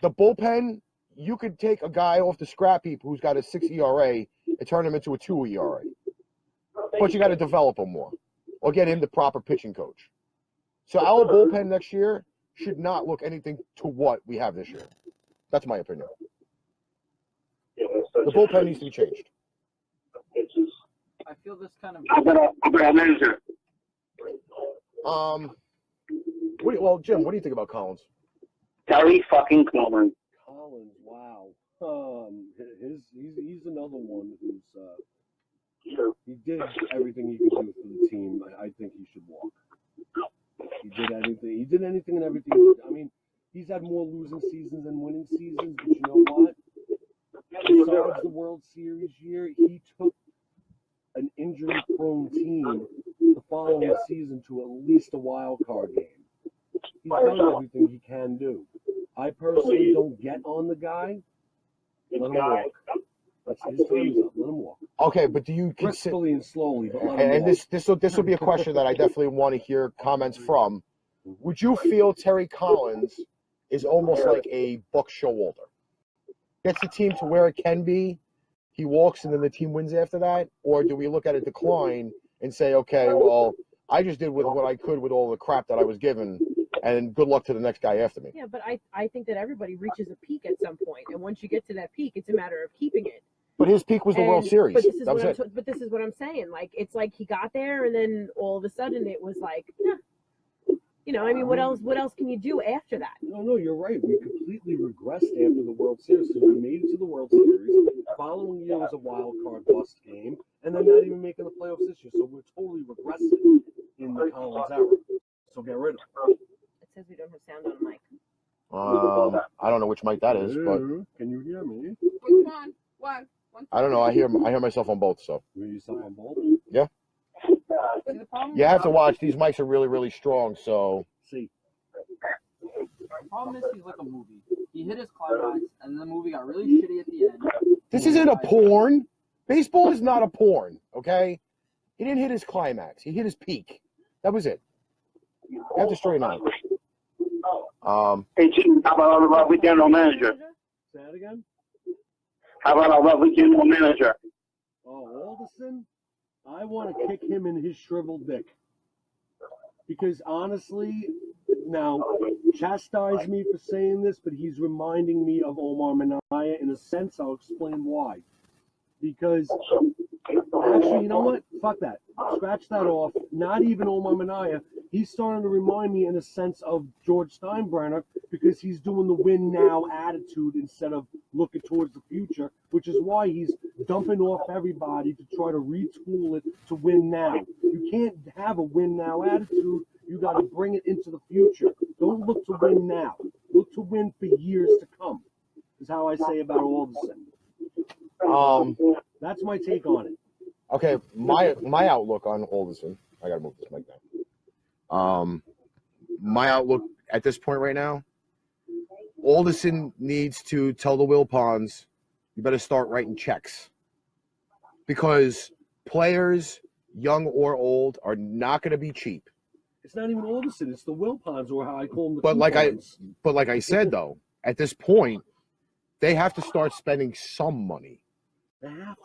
Speaker 2: The bullpen, you could take a guy off the scrap heap who's got a 6 ERA and turn him into a 2 ERA. But you got to develop him more or get him the proper pitching coach. So our bullpen next year should not look anything to what we have this year. That's my opinion. The bullpen needs to be changed.
Speaker 5: I feel this kind of.
Speaker 7: About manager.
Speaker 2: Jim, what do you think about Collins?
Speaker 7: Terry fucking Coleman.
Speaker 4: Collins, wow. He's another one who's he did everything he could do for the team. I think he should walk. He did anything. He did anything and everything. I mean, he's had more losing seasons than winning seasons, but you know what? Besides the World Series year, he took an injury-prone team the following season to at least a wild card game. He's done everything he can do. I personally don't get on the guy. Let him walk. That's his time is up. Let him walk.
Speaker 2: Okay, but do you consider?
Speaker 4: Gracefully and slowly, but let him
Speaker 2: And
Speaker 4: walk.
Speaker 2: this will be a question that I definitely want to hear comments from. Would you feel Terry Collins is almost like a Buck Showalter? Gets the team to where it can be, he walks, and then the team wins after that? Or do we look at a decline and say, okay, well, I just did with what I could with all the crap that I was given, and good luck to the next guy after me?
Speaker 3: Yeah, but I think that everybody reaches a peak at some point, and once you get to that peak, it's a matter of keeping it.
Speaker 2: But his peak was the World Series.
Speaker 3: But this is
Speaker 2: That was
Speaker 3: what
Speaker 2: it.
Speaker 3: but this is what I'm saying. Like, it's like he got there, and then all of a sudden it was like, you know, I mean, what else can you do after that?
Speaker 4: No, you're right. We completely regressed after the World Series. So we made it to the World Series. Following year was a wild card bust game, and then not even making the playoffs this year. So we're totally regressing in the Collins era. So get rid of it.
Speaker 3: It says we don't have sound on the mic.
Speaker 2: I don't know which mic that is, but
Speaker 4: Can you hear me?
Speaker 6: Which one? One.
Speaker 2: I don't know. I hear myself on both. So
Speaker 4: You hear yourself on both?
Speaker 6: See the problem?
Speaker 2: you have to watch. These mics are really, really strong. So
Speaker 4: See,
Speaker 5: The problem is he's like a movie. He hit his climax, and the movie got really shitty at the end.
Speaker 2: this isn't a porn. Baseball is not a porn. Okay, he didn't hit his climax. He hit his peak. That was it. You have to straighten out.
Speaker 7: Hey, Jim, how about our lovely general manager?
Speaker 4: say that again?
Speaker 7: How about our lovely general manager?
Speaker 4: Oh, Alderson? I want to kick him in his shriveled dick. Because honestly, now, chastise me for saying this, but he's reminding me of Omar Minaya. In a sense, I'll explain why. Because, actually, you know what? Fuck that. Scratch that off. Not even Omar Minaya. He's starting to remind me, in a sense, of George Steinbrenner, because he's doing the win now attitude instead of looking towards the future, which is why he's dumping off everybody to try to retool it to win now. You can't have a win now attitude. You got to bring it into the future. Don't look to win now. Look to win for years to come, is how I say about Alderson. That's my take on it.
Speaker 2: Okay, my outlook on Alderson. I gotta move this mic down. My outlook at this point right now, Alderson needs to tell the Wilpons, you better start writing checks, because players, young or old, are not going to be cheap.
Speaker 4: It's not even Alderson. It's the Wilpons, or how I call them. The
Speaker 2: But like I
Speaker 4: coupons.
Speaker 2: said though, at this point, they have to start spending some money.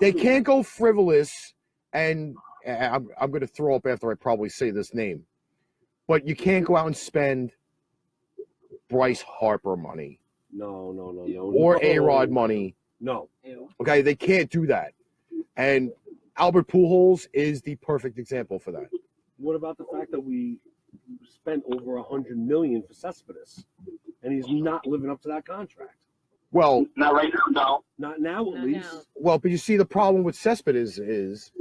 Speaker 2: They can't go frivolous, and I'm going to throw up after I probably say this name, but you can't go out and spend Bryce Harper money
Speaker 4: No.
Speaker 2: or A-Rod money.
Speaker 4: No.
Speaker 5: Ew.
Speaker 2: Okay, they can't do that. And Albert Pujols is the perfect example for that.
Speaker 4: What about the fact that we spent over $100 million for Cespedes, and he's not living up to that contract?
Speaker 2: Well,
Speaker 7: Not right now, no.
Speaker 4: Not now, at
Speaker 3: Not
Speaker 4: least.
Speaker 3: now.
Speaker 2: but you see, the problem with Cespedes is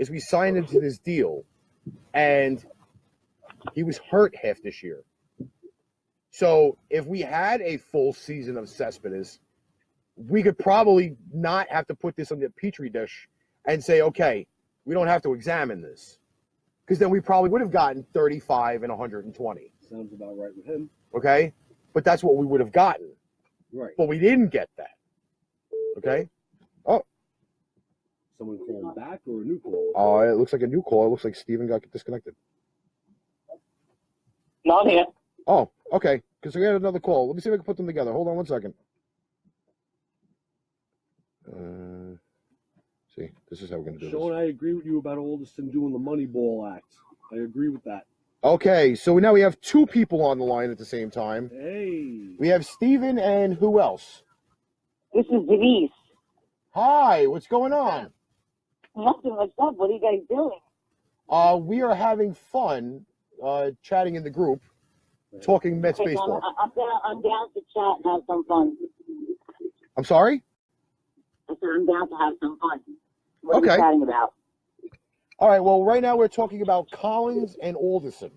Speaker 2: we signed him to this deal, and he was hurt half this year. So if we had a full season of Cespedes, we could probably not have to put this on the petri dish and say, okay, we don't have to examine this, because then we probably would have gotten 35 and 120.
Speaker 4: Sounds about right with him.
Speaker 2: Okay, but that's what we would have gotten.
Speaker 4: Right.
Speaker 2: But we didn't get that. Okay.
Speaker 4: Someone call him back or a new call?
Speaker 2: It looks like a new call. It looks like Steven got disconnected.
Speaker 7: No, I'm here.
Speaker 2: Oh, okay. Because we had another call. Let me see if I can put them together. Hold on 1 second. See, this is how we're going to do
Speaker 4: Sean,
Speaker 2: this.
Speaker 4: I agree with you about Alderson doing the Moneyball Act. I agree with that.
Speaker 2: Okay, so now we have two people on the line at the same time.
Speaker 4: Hey.
Speaker 2: We have Steven and who else?
Speaker 8: This is Denise.
Speaker 2: Hi, what's going on?
Speaker 8: Nothing. What's up? What are you guys doing?
Speaker 2: We are having fun chatting in the group, talking Mets
Speaker 8: Okay,
Speaker 2: baseball.
Speaker 8: I'm down to chat and have some fun.
Speaker 2: I'm sorry?
Speaker 8: I said I'm down to have some fun. What are
Speaker 2: Okay.
Speaker 8: you chatting about?
Speaker 2: All right, well, right now we're talking about Collins and Alderson.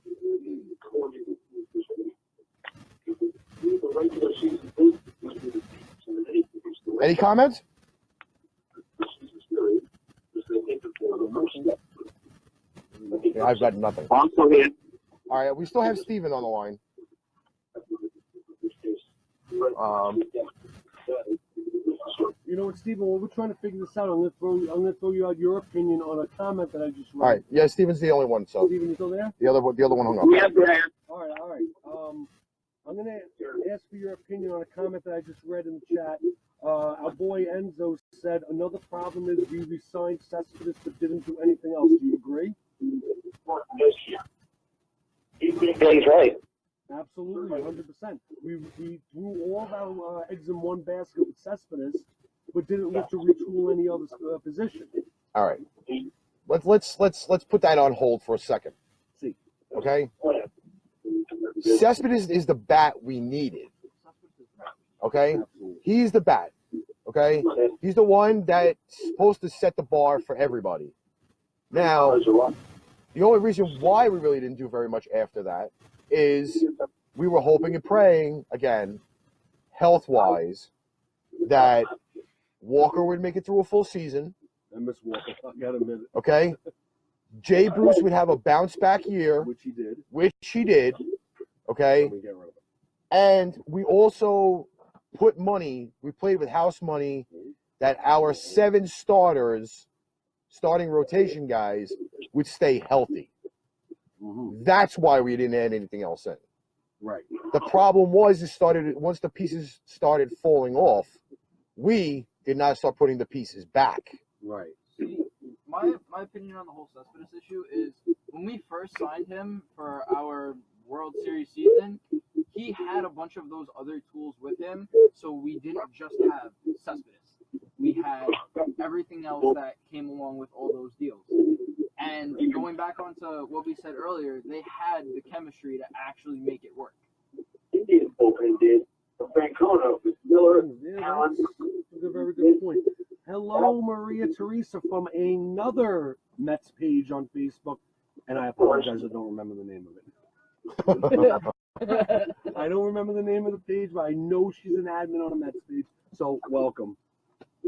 Speaker 2: Any comments? Yeah, I've got nothing.
Speaker 7: I'm still here.
Speaker 2: All right, we still have Steven on the line.
Speaker 4: You know what, Stephen? While we're trying to figure this out, I'm gonna throw you out your opinion on a comment that I just read.
Speaker 9: All right. Yeah, Steven's the only one. So
Speaker 4: Stephen, you still there?
Speaker 9: the other one hung up.
Speaker 7: Yeah, Brian.
Speaker 4: All right. I'm gonna ask for your opinion on a comment that I just read in the chat. Our boy Enzo said another problem is we resigned Cespedes but didn't do anything else. Do you agree?
Speaker 7: Yeah, he's right.
Speaker 4: Absolutely, 100%. We threw all of our eggs in one basket with Cespedes, but didn't look to retool any other position.
Speaker 9: All right. Let's put that on hold for a second.
Speaker 4: See.
Speaker 9: Okay. Cespedes is the bat we needed. Okay.
Speaker 4: Absolutely.
Speaker 9: He's the bat. Okay. He's the one that's supposed to set the bar for everybody. Now, the only reason why we really didn't do very much after that is we were hoping and praying, again, health-wise, that Walker would make it through a full season.
Speaker 4: I miss Walker. I got a minute.
Speaker 9: Okay. Jay Bruce would have a bounce-back year,
Speaker 4: Which he did.
Speaker 9: Okay.
Speaker 4: Let me get rid of it.
Speaker 9: And we also put money, we played with house money, that our 7 starting rotation guys would stay healthy.
Speaker 4: Mm-hmm.
Speaker 9: That's why we didn't add anything else in.
Speaker 4: Right.
Speaker 9: The problem was once the pieces started falling off, we did not start putting the pieces back.
Speaker 4: Right.
Speaker 5: See, my opinion on the whole Cespedes issue is when we first signed him for our World Series season, he had a bunch of those other tools with him, so we didn't just have Cespedes. We had everything else that came along with all those deals. And going back onto what we said earlier, they had the chemistry to actually make it work.
Speaker 7: Indian bullpen did. Francona, Miller,
Speaker 4: Yeah, that's a very good point. Hello, Maria Teresa from another Mets page on Facebook, and I apologize, I don't remember the name of it. I don't remember the name of the page, but I know she's an admin on a Mets page, so welcome.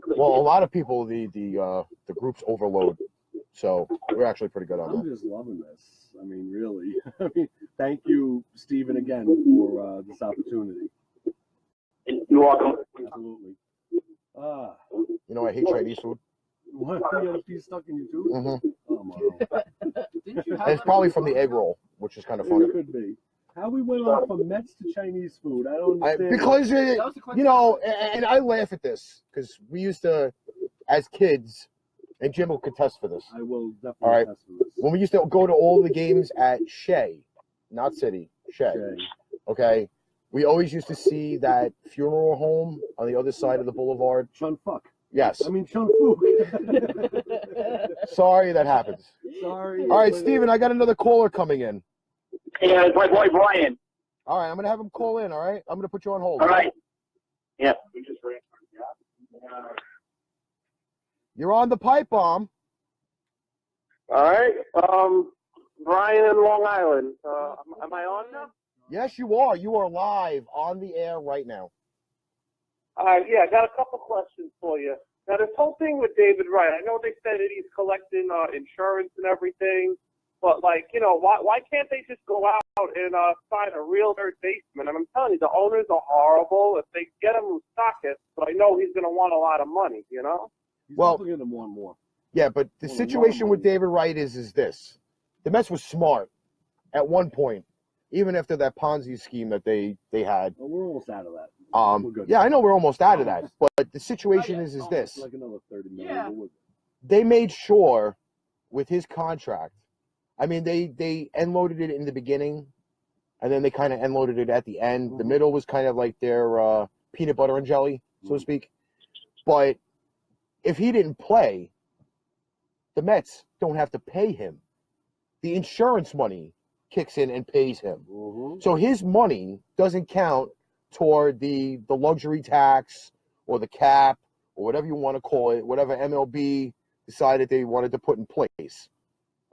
Speaker 9: Well, a lot of people, the groups overload, so we're actually pretty good on
Speaker 4: I'm
Speaker 9: that.
Speaker 4: just loving this. I mean, really. I mean, thank you, Stephen, again for this opportunity.
Speaker 7: You're welcome.
Speaker 4: Absolutely.
Speaker 9: You know, I hate Chinese food.
Speaker 4: What? You got a piece stuck in your tooth?
Speaker 9: Mm-hmm.
Speaker 4: Oh, my.
Speaker 5: Didn't you have
Speaker 9: And it's
Speaker 5: that
Speaker 9: probably
Speaker 5: on
Speaker 9: from the
Speaker 5: your
Speaker 9: egg roll, which is kind of funny.
Speaker 4: It could be. How we went on from Mets to Chinese food? I don't understand.
Speaker 9: Because,
Speaker 5: That was the question.
Speaker 9: you know, and I laugh at this because we used to, as kids, and Jim will contest for this.
Speaker 4: I will definitely
Speaker 9: All right.
Speaker 4: test for this.
Speaker 9: When we used to go to all the games at Shea, not City, Shea,
Speaker 4: Okay.
Speaker 9: okay, we always used to see that funeral home on the other side of the boulevard.
Speaker 4: Chun Fuck.
Speaker 9: Yes.
Speaker 4: I mean, Chun Fook.
Speaker 9: Sorry that happens.
Speaker 4: Sorry.
Speaker 9: All right, Steven, I got another caller coming in.
Speaker 7: Yeah, it's my boy Brian.
Speaker 9: All right, I'm going to have him call in, all right? I'm going to put you on hold.
Speaker 7: All right. Yeah.
Speaker 9: You're on the pipe bomb.
Speaker 10: All right. Brian in Long Island. Am I on now?
Speaker 9: Yes, you are. You are live on the air right now.
Speaker 10: Yeah, I got a couple questions for you. Now, this whole thing with David Wright, I know they said that he's collecting insurance and everything, but, like, you know, why can't they just go out and sign a real third baseman? And I'm telling you, the owners are horrible. If they get him Moustakas, but I know he's going to want a lot of money, you know?
Speaker 4: He's
Speaker 9: Well-
Speaker 4: definitely going to want more.
Speaker 9: Yeah, but the
Speaker 4: Well,
Speaker 9: situation with
Speaker 4: normally-
Speaker 9: David Wright is this. The Mets was smart at one point, even after that Ponzi scheme that they had.
Speaker 4: Well, we're almost out of that. We're good.
Speaker 9: Yeah, I know we're almost out of that, but the situation is this.
Speaker 4: Like another 30 million.
Speaker 5: Yeah.
Speaker 4: but we're good.
Speaker 9: They made sure with his contract, I mean, they end-loaded it in the beginning, and then they kind of end-loaded it at the end. The middle was kind of like their peanut butter and jelly, so to speak. But if he didn't play, the Mets don't have to pay him. The insurance money kicks in and pays him.
Speaker 4: Mhm.
Speaker 9: So his money doesn't count toward the luxury tax or the cap or whatever you want to call it, whatever MLB decided they wanted to put in place.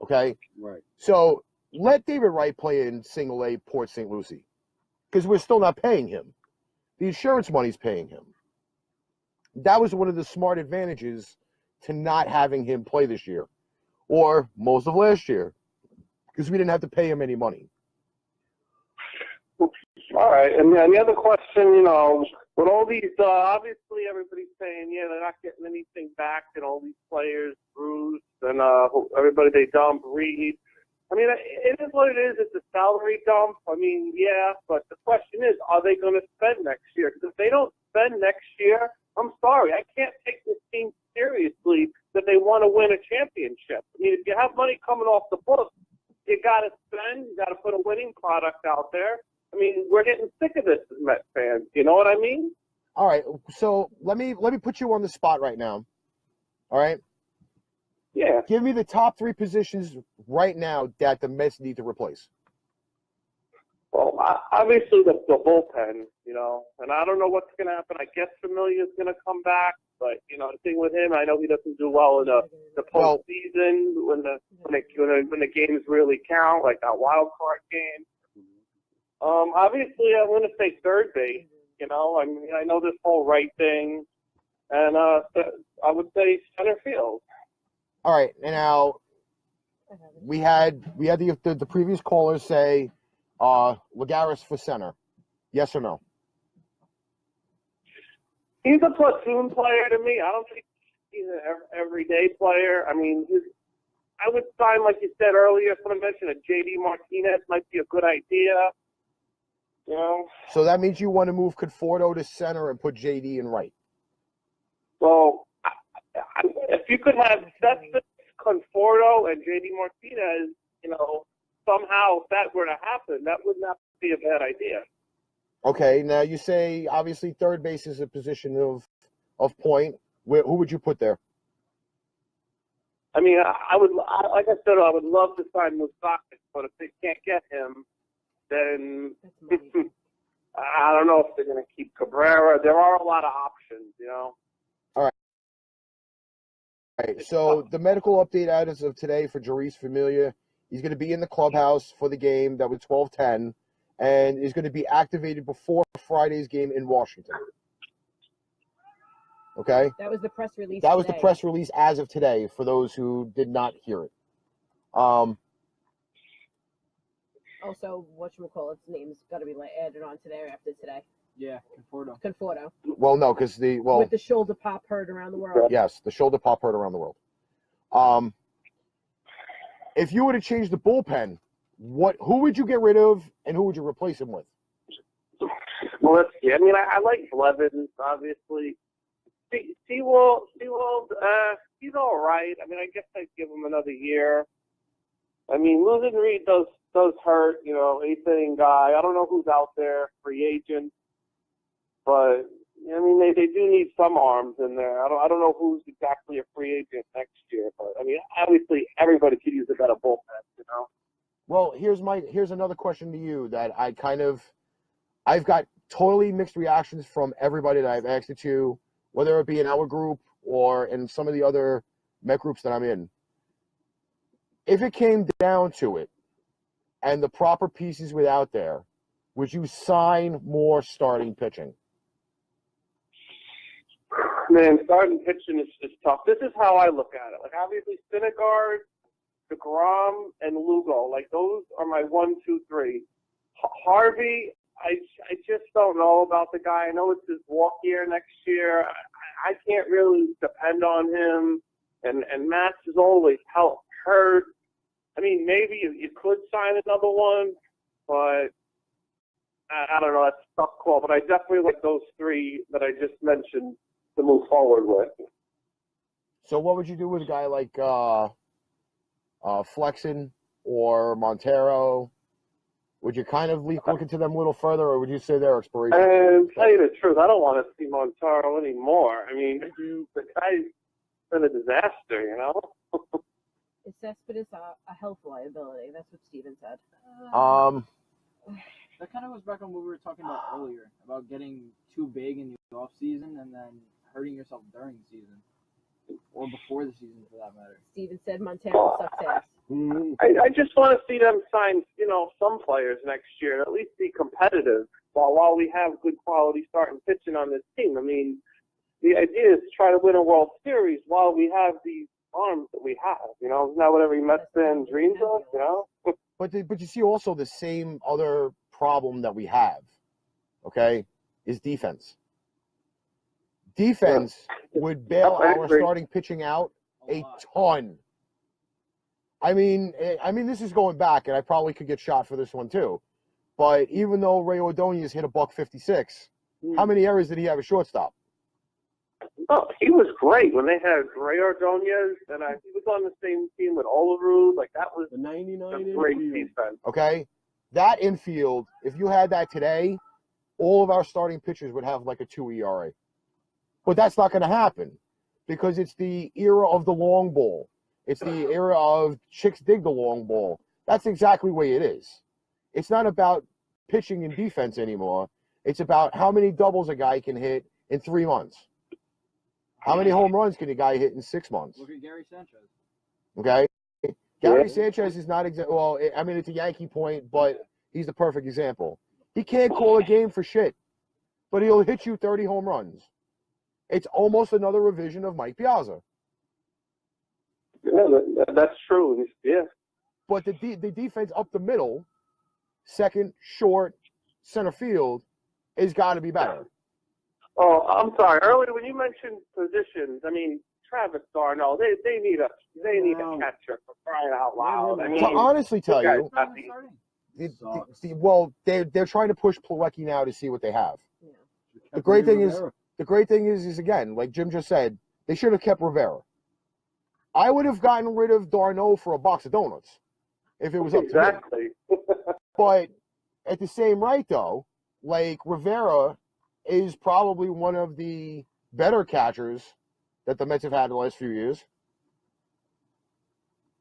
Speaker 9: Okay?
Speaker 4: Right.
Speaker 9: So let David Wright play in single A Port St. Lucie because we're still not paying him. The insurance money's paying him. That was one of the smart advantages to not having him play this year or most of last year because we didn't have to pay him any money.
Speaker 10: All right. And then the other question, you know, With all these, obviously everybody's saying, yeah, they're not getting anything back, and all these players, Bruce, and everybody they dump, Reed. I mean, it is what it is. It's a salary dump. I mean, yeah, but the question is, are they going to spend next year? Because if they don't spend next year, I'm sorry, I can't take this team seriously that they want to win a championship. I mean, if you have money coming off the books, you got to spend. You got to put a winning product out there. I mean, we're getting sick of this as Mets fans. You know what I mean?
Speaker 9: All right, so let me put you on the spot right now. All right?
Speaker 10: Yeah.
Speaker 9: Give me the top 3 positions right now that the Mets need to replace.
Speaker 10: Well, obviously the bullpen, you know, and I don't know what's going to happen. I guess Familia's going to come back, but you know, the thing with him, I know he doesn't do well in the postseason when the games really count, like that wild card game. Obviously, I'm going to say third base. You know, I mean, I know this whole right thing, and I would say center field.
Speaker 9: All right, and now we had the previous callers say Lagares for center. Yes or no?
Speaker 10: He's a platoon player to me. I don't think he's an everyday player. I mean, I would sign, like you said earlier, someone mentioned a J.D. Martinez might be a good idea. You know?
Speaker 9: So that means you want to move Conforto to center and put JD in right.
Speaker 10: Well, if you could have Cespedes, Conforto, and J.D. Martinez, you know, somehow if that were to happen, that would not be a bad idea.
Speaker 9: Okay, now you say obviously third base is a position of point. Who would you put there?
Speaker 10: I mean, I would, like I said, I would love to sign Moustakas, but if they can't get him, then I don't know if they're going to keep Cabrera. There are a lot of options, you know.
Speaker 9: All right. So the medical update as of today for Jeurys Familia, he's going to be in the clubhouse for the game that was 12-10, and is going to be activated before Friday's game in Washington. Okay?
Speaker 3: That was the press release.
Speaker 9: That was the press release as of today for those who did not hear it.
Speaker 3: Also, whatchamacallit's name's got to be added on today or after today.
Speaker 5: Yeah, Conforto.
Speaker 3: Conforto.
Speaker 9: Well, no, because
Speaker 3: with the shoulder pop heard around the world.
Speaker 9: Yes, the shoulder pop heard around the world. If you were to change the bullpen, who would you get rid of and who would you replace him with?
Speaker 10: Well, let's see. I mean, I like Blevins, obviously. Seawald, he's all right. I mean, I guess I'd give him another year. I mean, losing Reed does hurt, you know, 8th inning guy. I don't know who's out there, free agent. But, I mean, they do need some arms in there. I don't know who's exactly a free agent next year. But, I mean, obviously everybody could use a better bullpen, you know.
Speaker 9: Well, here's another question to you that I've got totally mixed reactions from everybody that I've asked it to, whether it be in our group or in some of the other Met groups that I'm in. If it came down to it and the proper pieces were out there, would you sign more starting pitching?
Speaker 10: Man, starting pitching is just tough. This is how I look at it. Like, obviously, Syndergaard, DeGrom, and Lugo, like, those are my 1, 2, 3. Harvey, I just don't know about the guy. I know it's his walk year next year. I can't really depend on him. And Matz is always hurt. I mean, maybe you could sign another one, but I don't know. That's a tough call. But I definitely like those 3 that I just mentioned to move forward with.
Speaker 9: So what would you do with a guy like Flexen or Montero? Would you kind of look into them a little further, or would you say they're expiration?
Speaker 10: And tell you the truth, I don't want to see Montero anymore. I mean, the guy's been a disaster, you know?
Speaker 3: Is Cespedes a health liability? That's what Steven said.
Speaker 5: That kind of goes back on what we were talking about earlier, about getting too big in the off season and then hurting yourself during the season. Or before the season, for that matter.
Speaker 3: Steven said Montero sucks ass.
Speaker 10: I just want to see them sign, you know, some players next year, at least be competitive while we have good quality starting pitching on this team. I mean, the idea is to try to win a World Series while we have these arms that we have. You know, isn't that what every Mets fan dreams of? You know.
Speaker 9: But you see also the same other problem that we have, okay, is defense. defense would bail
Speaker 10: I
Speaker 9: our
Speaker 10: agree.
Speaker 9: starting pitching out a ton. I mean, this is going back, and I probably could get shot for this one too. But even though Ray Ordonez hit a $156, how many errors did he have at shortstop?
Speaker 10: Oh, he was great when they had Ray Ordonez, and he was on the same team with Olerud. Like, that was
Speaker 4: The 99
Speaker 10: a great
Speaker 4: infield.
Speaker 10: defense.
Speaker 9: Okay, that infield, if you had that today, all of our starting pitchers would have like a 2 ERA. But that's not going to happen because it's the era of the long ball. It's the era of chicks dig the long ball. That's exactly the way it is. It's not about pitching and defense anymore. It's about how many doubles a guy can hit in 3 months. How many home runs can a guy hit in 6 months?
Speaker 5: Look at Gary Sanchez.
Speaker 9: Okay? Gary Sanchez is not well, I mean, it's a Yankee point, but he's the perfect example. He can't call a game for shit, but he'll hit you 30 home runs. It's almost another revision of Mike Piazza.
Speaker 10: Yeah, that's true. Yeah.
Speaker 9: But the defense up the middle, second, short, center field, has got to be better.
Speaker 10: Oh, I'm sorry. Earlier when you mentioned positions, I mean, Travis Darno, they need a catcher for crying out loud. I mean,
Speaker 9: To honestly tell
Speaker 10: this
Speaker 9: you,
Speaker 10: guy's not the-
Speaker 9: well, they're trying to push Plawecki now to see what they have. The great thing is again, like Jim just said, they should have kept Rivera. I would have gotten rid of Darno for a box of donuts if it was up to me.
Speaker 10: Exactly.
Speaker 9: But at the same right, though, like Rivera is probably one of the better catchers that the Mets have had the last few years.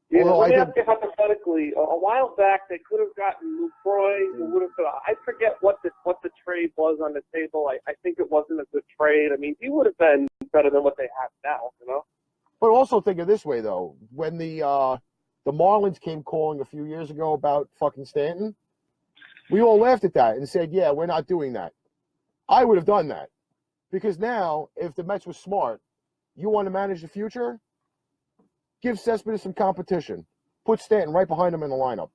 Speaker 10: Yeah,
Speaker 9: Although
Speaker 10: let me
Speaker 9: I
Speaker 10: ask you hypothetically. A while back, they could have gotten Lucroy. Who would have? I forget what the trade was on the table. I think it wasn't a good trade. I mean, he would have been better than what they have now. You know.
Speaker 9: But also think of this way, though. When the Marlins came calling a few years ago about fucking Stanton, we all laughed at that and said, yeah, we're not doing that. I would have done that. Because now, if the Mets were smart, you want to manage the future, give Cespedes some competition. Put Stanton right behind him in the lineup.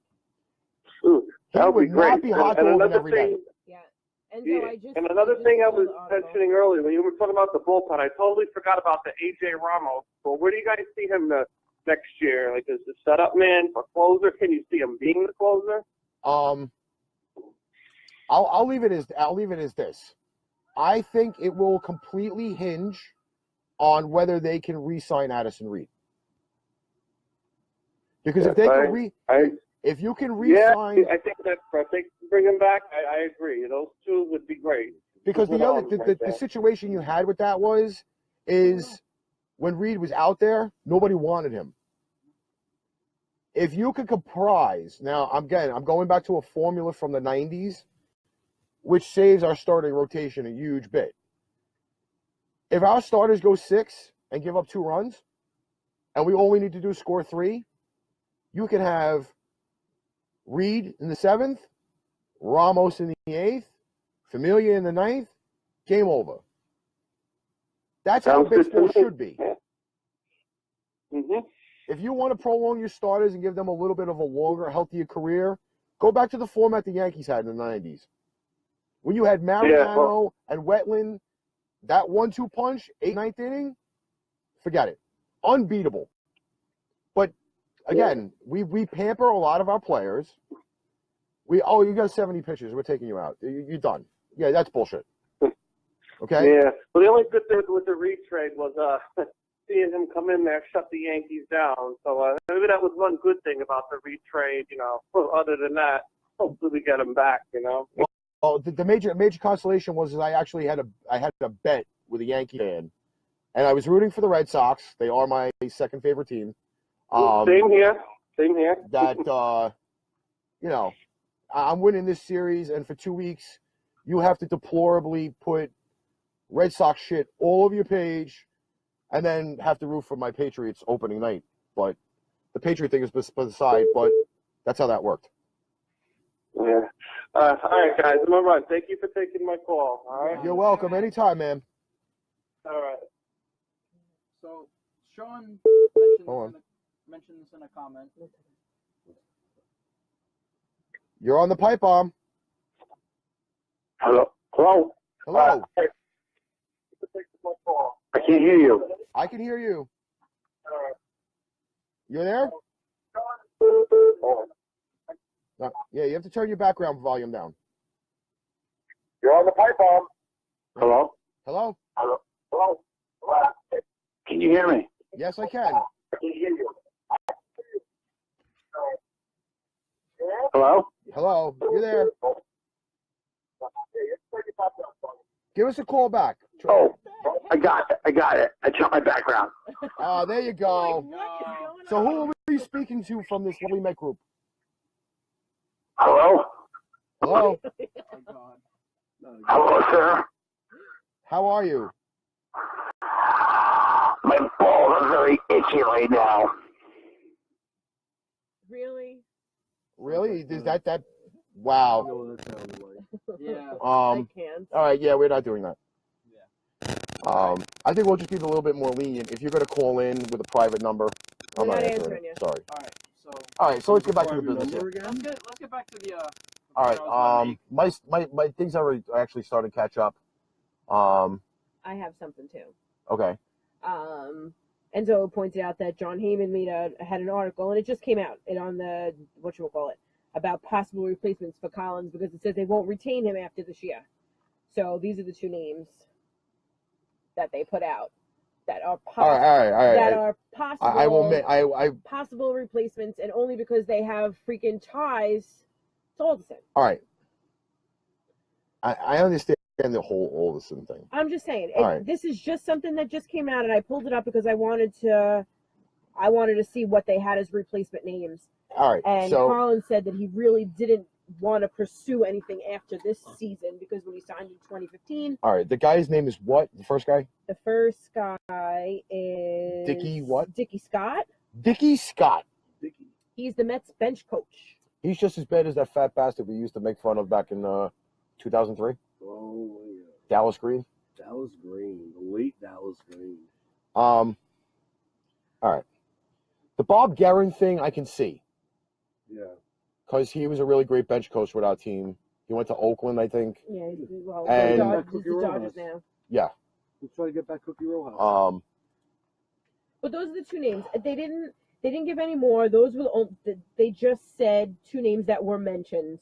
Speaker 10: Ooh,
Speaker 9: He
Speaker 10: that would
Speaker 9: would
Speaker 10: be great.
Speaker 9: not be hot dogging every day.
Speaker 3: Yeah. And
Speaker 10: Yeah.
Speaker 3: so I just
Speaker 10: And another
Speaker 3: I
Speaker 10: thing I
Speaker 3: just
Speaker 10: was
Speaker 3: told
Speaker 10: mentioning earlier, when you were talking about the bullpen, I totally forgot about the AJ Ramos. Well, where do you guys see him next year? Like, as the setup man for closer? Can you see him being the closer?
Speaker 9: I'll leave it as this. I think it will completely hinge on whether they can re-sign Addison Reed. Because if they can if you can re-sign,
Speaker 10: I think that if they bring him back, I agree. Those two would be great.
Speaker 9: because the situation you had with that is when Reed was out there, nobody wanted him. If you could comprise, now I'm going back to a formula from the 90s, which saves our starting rotation a huge bit. If our starters go 6 and give up 2 runs, and we only need to do score 3, you can have Reed in the 7th, Ramos in the 8th, Familia in the 9th, game over. That's how baseball should be.
Speaker 10: Mm-hmm.
Speaker 9: If you want to prolong your starters and give them a little bit of a longer, healthier career, go back to the format the Yankees had in the 90s. When you had Mariano and Wetland, that 1-2 punch, 8th, 9th inning, forget it. Unbeatable. But again, we pamper a lot of our players. You got 70 pitches, we're taking you out. You're done. Yeah, that's bullshit. Okay?
Speaker 10: Yeah. Well, the only good thing with the Reed trade was seeing him come in there, shut the Yankees down. So maybe that was one good thing about the Reed trade, you know. Other than that, hopefully we get him back, you know.
Speaker 9: Well, the major consolation was I actually had a bet with a Yankee fan, and I was rooting for the Red Sox. They are my second favorite team.
Speaker 10: Same here.
Speaker 9: That I'm winning this series, and for 2 weeks, you have to deplorably put Red Sox shit all over your page, and then have to root for my Patriots opening night. But the Patriot thing is beside, but that's how that worked.
Speaker 10: Yeah. All right, guys. I'm going to run. Thank you for taking my call. All right.
Speaker 9: You're welcome. Anytime, man.
Speaker 10: All right.
Speaker 5: So, Sean mentioned this in a comment.
Speaker 9: You're on the pipe bomb.
Speaker 10: Hello.
Speaker 9: Hello.
Speaker 10: Thank you for taking my call.
Speaker 7: can't hear you.
Speaker 9: I can hear you. You're there? No, yeah, you have to turn your background volume down.
Speaker 7: You're on the pipe bomb. Hello?
Speaker 9: Hello?
Speaker 7: Hello? Hello? Can you hear me?
Speaker 9: Yes, I can.
Speaker 7: Hello?
Speaker 9: Hello? You there? Give us a call back.
Speaker 7: Oh, I got it. I turned my background.
Speaker 9: Oh, there you go.
Speaker 3: What is going
Speaker 9: So
Speaker 3: on?
Speaker 9: who are you speaking to from this lovely Met group?
Speaker 7: Hello?
Speaker 9: Hello?
Speaker 5: Oh God.
Speaker 7: Hello, sir?
Speaker 9: How are you?
Speaker 7: My balls are very itchy right now.
Speaker 3: Really?
Speaker 9: Really? Is that
Speaker 4: I
Speaker 9: wow.
Speaker 4: know what that sounded like.
Speaker 5: Yeah.
Speaker 3: I can't.
Speaker 9: All right, yeah, we're not doing that.
Speaker 5: Yeah.
Speaker 9: I think we'll just be a little bit more lenient. If you're going to call in with a private number, I'm
Speaker 3: We're
Speaker 9: not
Speaker 3: not
Speaker 9: answering
Speaker 3: answering
Speaker 9: it.
Speaker 3: you.
Speaker 9: Sorry.
Speaker 5: All right. So
Speaker 9: All right, so let's get back to the
Speaker 4: Private
Speaker 9: business
Speaker 4: number
Speaker 9: here.
Speaker 4: again?
Speaker 5: let's get back to the.
Speaker 9: All
Speaker 5: point I was gonna
Speaker 9: right, my things are actually starting to catch up.
Speaker 3: I have something too.
Speaker 9: Okay.
Speaker 3: Enzo pointed out that John Heyman had an article, and it just came out on the whatchamacallit, about possible replacements for Collins, because it says they won't retain him after this year. So these are the two names that they put out that are
Speaker 9: All right.
Speaker 3: that are possible.
Speaker 9: I will admit, I
Speaker 3: possible replacements, and only because they have freaking ties to Alderson.
Speaker 9: all right. I understand the whole Alderson thing.
Speaker 3: I'm just saying,
Speaker 9: All right.
Speaker 3: this is just something that just came out, and I pulled it up because I wanted to see what they had as replacement names.
Speaker 9: All right.
Speaker 3: And
Speaker 9: So
Speaker 3: Collins said that he really didn't want to pursue anything after this season because when he signed in 2015,
Speaker 9: all right, the guy's name is what? The first guy?
Speaker 3: the first guy is
Speaker 9: Dickie what?
Speaker 3: Dickie Scott.
Speaker 9: Dickie Scott.
Speaker 4: Dickie.
Speaker 3: He's the Mets bench coach.
Speaker 9: He's just as bad as that fat bastard we used to make fun of back in 2003.
Speaker 4: Oh, my God.
Speaker 9: Dallas Green.
Speaker 4: Dallas Green. The late Dallas Green.
Speaker 9: All right. The Bob Guerin thing I can see
Speaker 4: Yeah.
Speaker 9: because he was a really great bench coach with our team. He went to Oakland, I think.
Speaker 3: Yeah, well,
Speaker 9: And-
Speaker 3: he's the Dodgers now.
Speaker 9: Yeah.
Speaker 4: Let's try to get back Cookie Rojas.
Speaker 3: But those are the two names. They didn't give any more. Those were they just said two names that were mentioned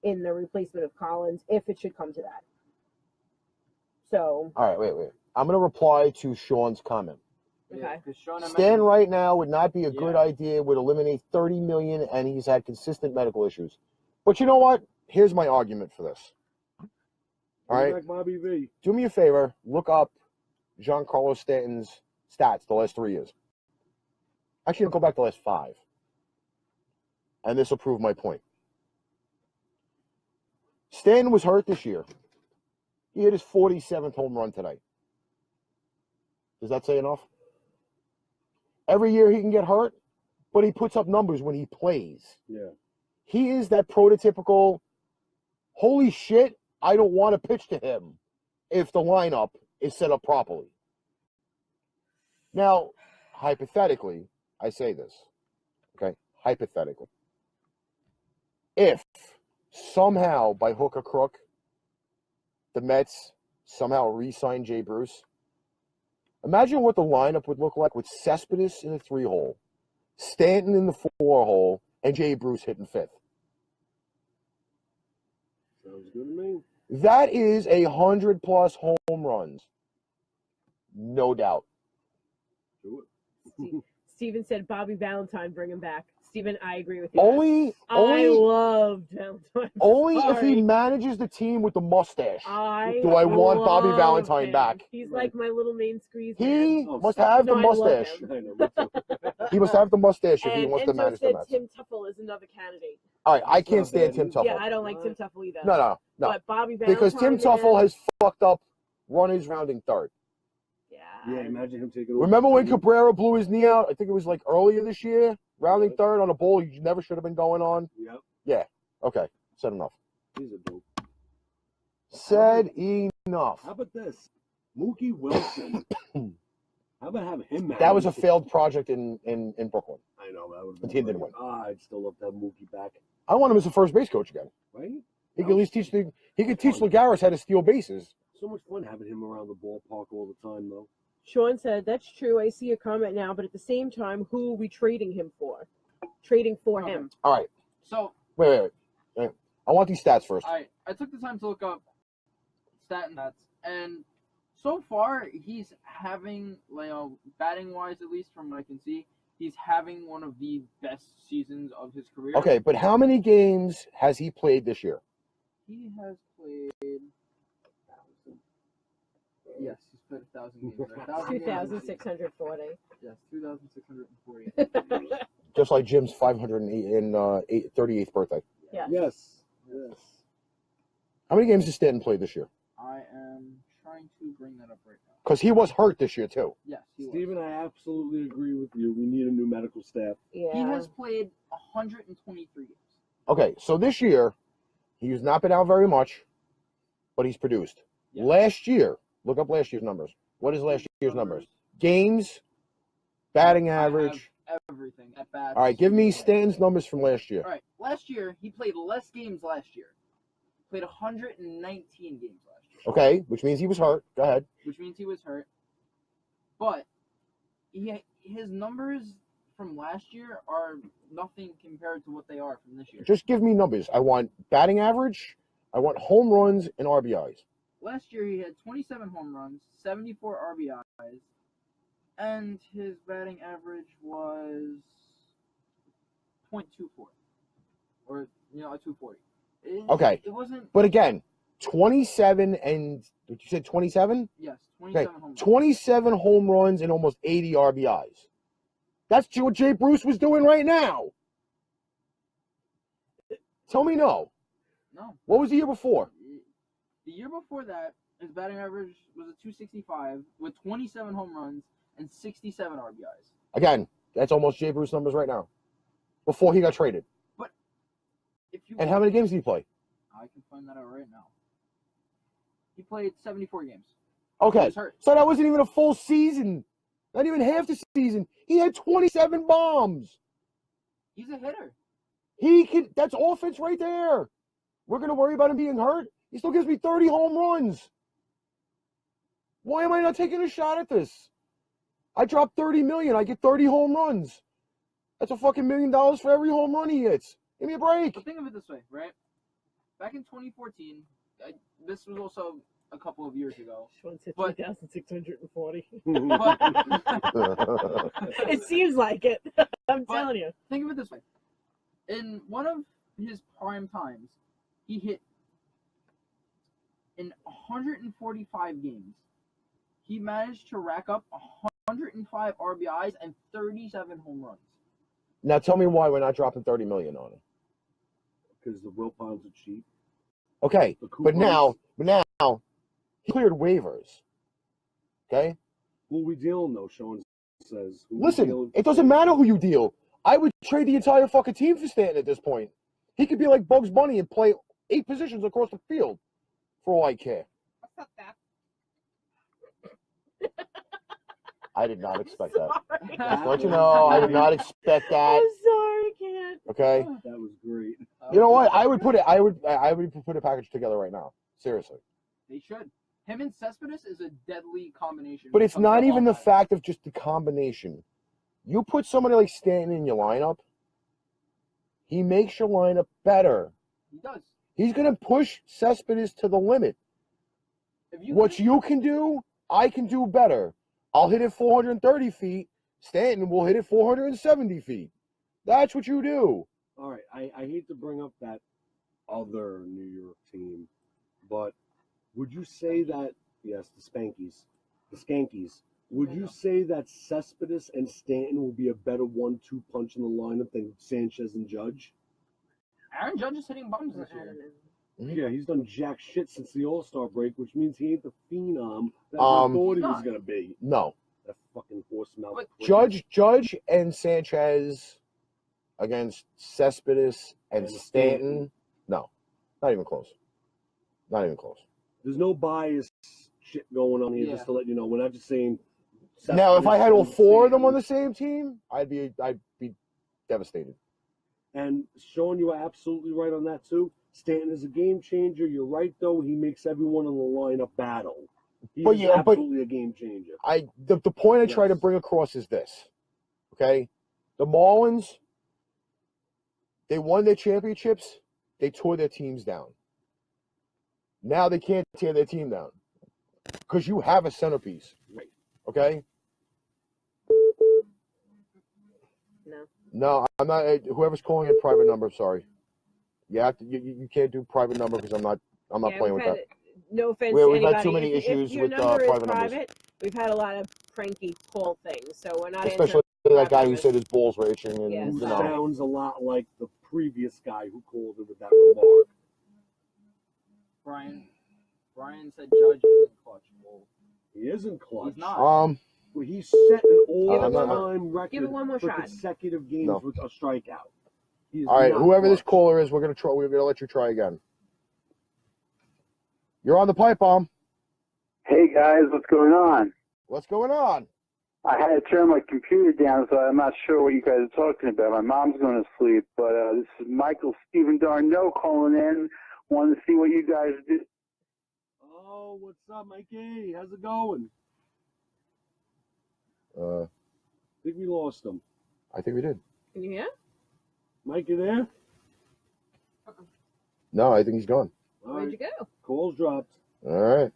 Speaker 3: in the replacement of Collins, if it should come to that. So
Speaker 9: All right, wait. I'm going to reply to Sean's comment.
Speaker 3: okay.
Speaker 5: Because Sean had
Speaker 9: Stan
Speaker 5: mentioned-
Speaker 9: right now would not be a good
Speaker 5: Yeah.
Speaker 9: idea, would eliminate $30 million, and he's had consistent medical issues. But you know what? Here's my argument for this. All
Speaker 4: Bring
Speaker 9: right,
Speaker 4: back Bobby V.
Speaker 9: do me a favor, look up Giancarlo Stanton's stats the last 3 years. Actually, go back the last 5. And this will prove my point. Stanton was hurt this year. He hit his 47th home run today. Does that say enough? Every year he can get hurt, but he puts up numbers when he plays.
Speaker 4: Yeah.
Speaker 9: He is that prototypical, holy shit, I don't want to pitch to him if the lineup is set up properly. Now, hypothetically, I say this, okay? Hypothetically. If somehow, by hook or crook, the Mets somehow re-sign Jay Bruce, imagine what the lineup would look like with Cespedes in the 3-hole, Stanton in the 4-hole, and Jay Bruce hitting 5th.
Speaker 4: Sounds good to me.
Speaker 9: That is 100+ home runs. No doubt.
Speaker 4: Do it.
Speaker 3: Steven said Bobby Valentine, bring him back. Steven, I agree with you.
Speaker 9: Only
Speaker 3: I loved Valentine.
Speaker 9: only if he
Speaker 3: Sorry.
Speaker 9: manages the team with the mustache.
Speaker 3: Do
Speaker 9: I want Bobby
Speaker 3: love
Speaker 9: Valentine
Speaker 3: him.
Speaker 9: back.
Speaker 3: He's like my little main squeeze.
Speaker 9: He
Speaker 4: Oh,
Speaker 9: must
Speaker 4: stop.
Speaker 9: have the
Speaker 3: No, I love
Speaker 9: mustache.
Speaker 3: him.
Speaker 4: I know, me too.
Speaker 9: He must have the mustache if he
Speaker 3: And
Speaker 9: wants to
Speaker 3: Enzo
Speaker 9: manage the
Speaker 3: said
Speaker 9: Mets.
Speaker 3: Tim Tuffle is another candidate.
Speaker 9: All right, I
Speaker 4: That's
Speaker 9: can't
Speaker 4: not
Speaker 9: stand
Speaker 4: bad
Speaker 9: Tim
Speaker 4: either.
Speaker 9: Tuffle.
Speaker 3: Yeah, I don't like Tim Tuffle either.
Speaker 9: No.
Speaker 3: But Bobby Valentine,
Speaker 9: Because Tim Tuffle has fucked up runners rounding third.
Speaker 4: Yeah, imagine him taking over.
Speaker 9: Remember when Cabrera blew his knee out? I think it was like earlier this year, rounding third on a ball he never should have been going on.
Speaker 4: Yep.
Speaker 9: Okay, said enough.
Speaker 4: He's a dope.
Speaker 9: Said enough.
Speaker 4: How about this? Mookie Wilson. How about having him manage?
Speaker 9: That was a failed project in Brooklyn.
Speaker 4: I know, that would have
Speaker 9: The
Speaker 4: been
Speaker 9: team didn't
Speaker 4: great. I'd still love to have Mookie back.
Speaker 9: I want him as a first base coach again.
Speaker 4: Right?
Speaker 9: He could at least teach Lagares how to steal bases.
Speaker 4: So much fun having him around the ballpark all the time, though.
Speaker 3: Sean said, "That's true. I see your comment now, but at the same time, who are we trading him for? Trading for
Speaker 5: Okay.
Speaker 3: him."
Speaker 9: All right.
Speaker 5: So,
Speaker 9: Wait. I want these stats first.
Speaker 5: I took the time to look up stats, and so far he's having, batting wise, at least from what I can see, he's having one of the best seasons of his career.
Speaker 9: Okay, but how many games has he played this year?
Speaker 5: He has played 1,000. Yes, he's played 1,000 games.
Speaker 3: 2,640.
Speaker 5: Yes, 2,640.
Speaker 9: Just like Jim's 538th birthday.
Speaker 3: Yeah.
Speaker 4: Yes.
Speaker 9: How many games has Stanton played this year?
Speaker 5: I am trying to bring that up right now.
Speaker 9: Because he was hurt this year too.
Speaker 5: Yes, he was.
Speaker 4: Steven, I absolutely agree with you. We need a new medical staff.
Speaker 3: Yeah.
Speaker 5: He has played 123 games.
Speaker 9: Okay, so this year he has not been out very much, but he's produced.
Speaker 5: Yeah.
Speaker 9: Last year, look up last year's numbers. What is last year's numbers? Games, batting average.
Speaker 5: I have everything at bats.
Speaker 9: All right, give me Stanton's numbers from last year.
Speaker 5: All right, last year he played less games last year. Played 119 games last year.
Speaker 9: Okay, which means he was hurt. Go ahead.
Speaker 5: Which means he was hurt. But his numbers from last year are nothing compared to what they are from this year.
Speaker 9: Just give me numbers. I want batting average, I want home runs and RBIs.
Speaker 5: Last year he had 27 home runs, 74 RBIs, and his batting average was .24, or a 240.
Speaker 9: Okay.
Speaker 5: It wasn't.
Speaker 9: But again, 27 and what you said 27?
Speaker 5: Yes,
Speaker 9: Okay,
Speaker 5: 27 home runs.
Speaker 9: 27 home runs and almost 80 RBIs. That's what Jay Bruce was doing right now. Tell me no.
Speaker 5: No.
Speaker 9: What was the year before?
Speaker 5: The year before that, his batting average was a 265 with 27 home runs and 67 RBIs.
Speaker 9: Again, that's almost Jay Bruce numbers right now. Before he got traded.
Speaker 5: But if you
Speaker 9: And how many games did he play?
Speaker 5: I can find that out right now. He played 74 games.
Speaker 9: Okay,
Speaker 5: He was hurt.
Speaker 9: so that wasn't even a full season. Not even half the season. He had 27 bombs.
Speaker 5: He's a hitter.
Speaker 9: That's offense right there. We're going to worry about him being hurt. He still gives me 30 home runs. Why am I not taking a shot at this? I dropped 30 million. I get 30 home runs. That's a fucking $1 million for every home run he hits. Give me a break.
Speaker 5: But think of it this way, right? Back in 2014, this was also a couple of years ago.
Speaker 3: Sean said
Speaker 5: But-
Speaker 3: 2,640.
Speaker 5: But
Speaker 3: It seems like it. I'm
Speaker 5: But-
Speaker 3: telling you.
Speaker 5: think of it this way. In one of his prime times, he hit in 145 games. He managed to rack up 105 RBIs and 37 home runs.
Speaker 9: Now tell me why we're not dropping 30 million on him.
Speaker 4: Because the Wilpons are cheap.
Speaker 9: Okay,
Speaker 4: The
Speaker 9: but now
Speaker 4: Coupons-
Speaker 9: he cleared waivers. Okay?
Speaker 4: Who we dealing though? Sean says. Who we
Speaker 9: Listen,
Speaker 4: dealing-
Speaker 9: it doesn't matter who you deal. I would trade the entire fucking team for Stanton at this point. He could be like Bugs Bunny and play 8 positions across the field for all I care.
Speaker 6: What's up, that?
Speaker 9: I did not expect that.
Speaker 3: Sorry.
Speaker 9: Just to let you know, I did not expect that.
Speaker 3: I'm sorry, Cat.
Speaker 9: Okay?
Speaker 4: That was great.
Speaker 9: You know what? I would put a package together right now. Seriously.
Speaker 5: They should. Him and Cespedes is a deadly combination.
Speaker 9: But
Speaker 5: when it
Speaker 9: it's
Speaker 5: comes to
Speaker 9: not even the
Speaker 5: offense.
Speaker 9: fact of just the combination. You put somebody like Stanton in your lineup, he makes your lineup better.
Speaker 5: He does.
Speaker 9: He's going to push Cespedes to the limit.
Speaker 5: If you
Speaker 9: What you can do, I can do better. I'll hit it 430 feet. Stanton will hit it 470 feet. That's what you do.
Speaker 4: All right, I hate to bring up that other New York team, but would you say that, yes, the Skankies, would you say that Cespedes and Stanton will be a better 1-2 punch in the lineup than Sanchez and Judge?
Speaker 5: Aaron Judge is hitting bombs this year.
Speaker 4: Yeah, he's done jack shit since the All-Star break, which means he ain't the phenom that
Speaker 9: Um,
Speaker 4: we thought he
Speaker 5: he's
Speaker 4: was
Speaker 5: not.
Speaker 4: going to be.
Speaker 9: No.
Speaker 4: That fucking horse mouth.
Speaker 5: But
Speaker 9: Judge and Sanchez against Cespedes and
Speaker 4: And
Speaker 9: Stanton. No. Not even close. Not even close.
Speaker 4: There's no bias shit going on here,
Speaker 5: Yeah.
Speaker 4: just to let you know. We're not just saying.
Speaker 9: Now, if I had all
Speaker 4: Cespedes
Speaker 9: four of them
Speaker 4: and
Speaker 9: on the same team, I'd be devastated.
Speaker 4: And Sean, you are absolutely right on that too. Stanton is a game changer. You're right though. He makes everyone in the lineup battle. He
Speaker 9: But
Speaker 4: is
Speaker 9: yeah, but-
Speaker 4: absolutely a game changer.
Speaker 9: The point I try to
Speaker 4: Yes.
Speaker 9: bring across is this. Okay? The Marlins, they won their championships, they tore their teams down. Now they can't tear their team down. Because you have a centerpiece.
Speaker 4: Right.
Speaker 9: Okay?
Speaker 3: No.
Speaker 9: No, I'm not. Whoever's calling in private number, sorry. You have to. You can't do private number because I'm not
Speaker 3: Yeah,
Speaker 9: playing
Speaker 3: we've
Speaker 9: with
Speaker 3: had,
Speaker 9: that.
Speaker 3: no offense
Speaker 9: We've
Speaker 3: to
Speaker 9: had
Speaker 3: anybody.
Speaker 9: too many
Speaker 3: if
Speaker 9: issues
Speaker 3: your
Speaker 9: with,
Speaker 3: number is
Speaker 9: private numbers.
Speaker 3: private, we've had a lot of cranky call things, so we're not
Speaker 9: Especially
Speaker 3: answering
Speaker 9: that guy who
Speaker 3: numbers.
Speaker 9: said his balls were itching, and
Speaker 3: Yes.
Speaker 4: Who
Speaker 9: you know.
Speaker 4: sounds a lot like the previous guy who called in with that remark.
Speaker 5: Brian said Judge isn't clutch. Well,
Speaker 4: He isn't clutch.
Speaker 5: he's not.
Speaker 4: Well, he's set an
Speaker 3: I'm not-
Speaker 4: all-time record
Speaker 3: give it one more
Speaker 4: for
Speaker 3: shot.
Speaker 4: consecutive games
Speaker 9: No.
Speaker 4: with a strikeout. He is
Speaker 9: All right,
Speaker 4: not
Speaker 9: whoever this
Speaker 4: clutch.
Speaker 9: caller is, we're gonna let you try again. You're on the pipe bomb.
Speaker 11: Hey guys, what's going on?
Speaker 9: What's going on?
Speaker 11: I had to turn my computer down, so I'm not sure what you guys are talking about. My mom's going to sleep, but this is Michael Stephen Darno calling in. Wanted to see what you guys do.
Speaker 4: Oh, what's up, Mikey? How's it going?
Speaker 9: I
Speaker 4: think we lost him.
Speaker 9: I think we did.
Speaker 3: Can you hear?
Speaker 4: Mike, you there?
Speaker 9: No, I think he's gone.
Speaker 4: All
Speaker 3: Where'd
Speaker 4: right.
Speaker 3: you go?
Speaker 4: Call's dropped.
Speaker 9: All right.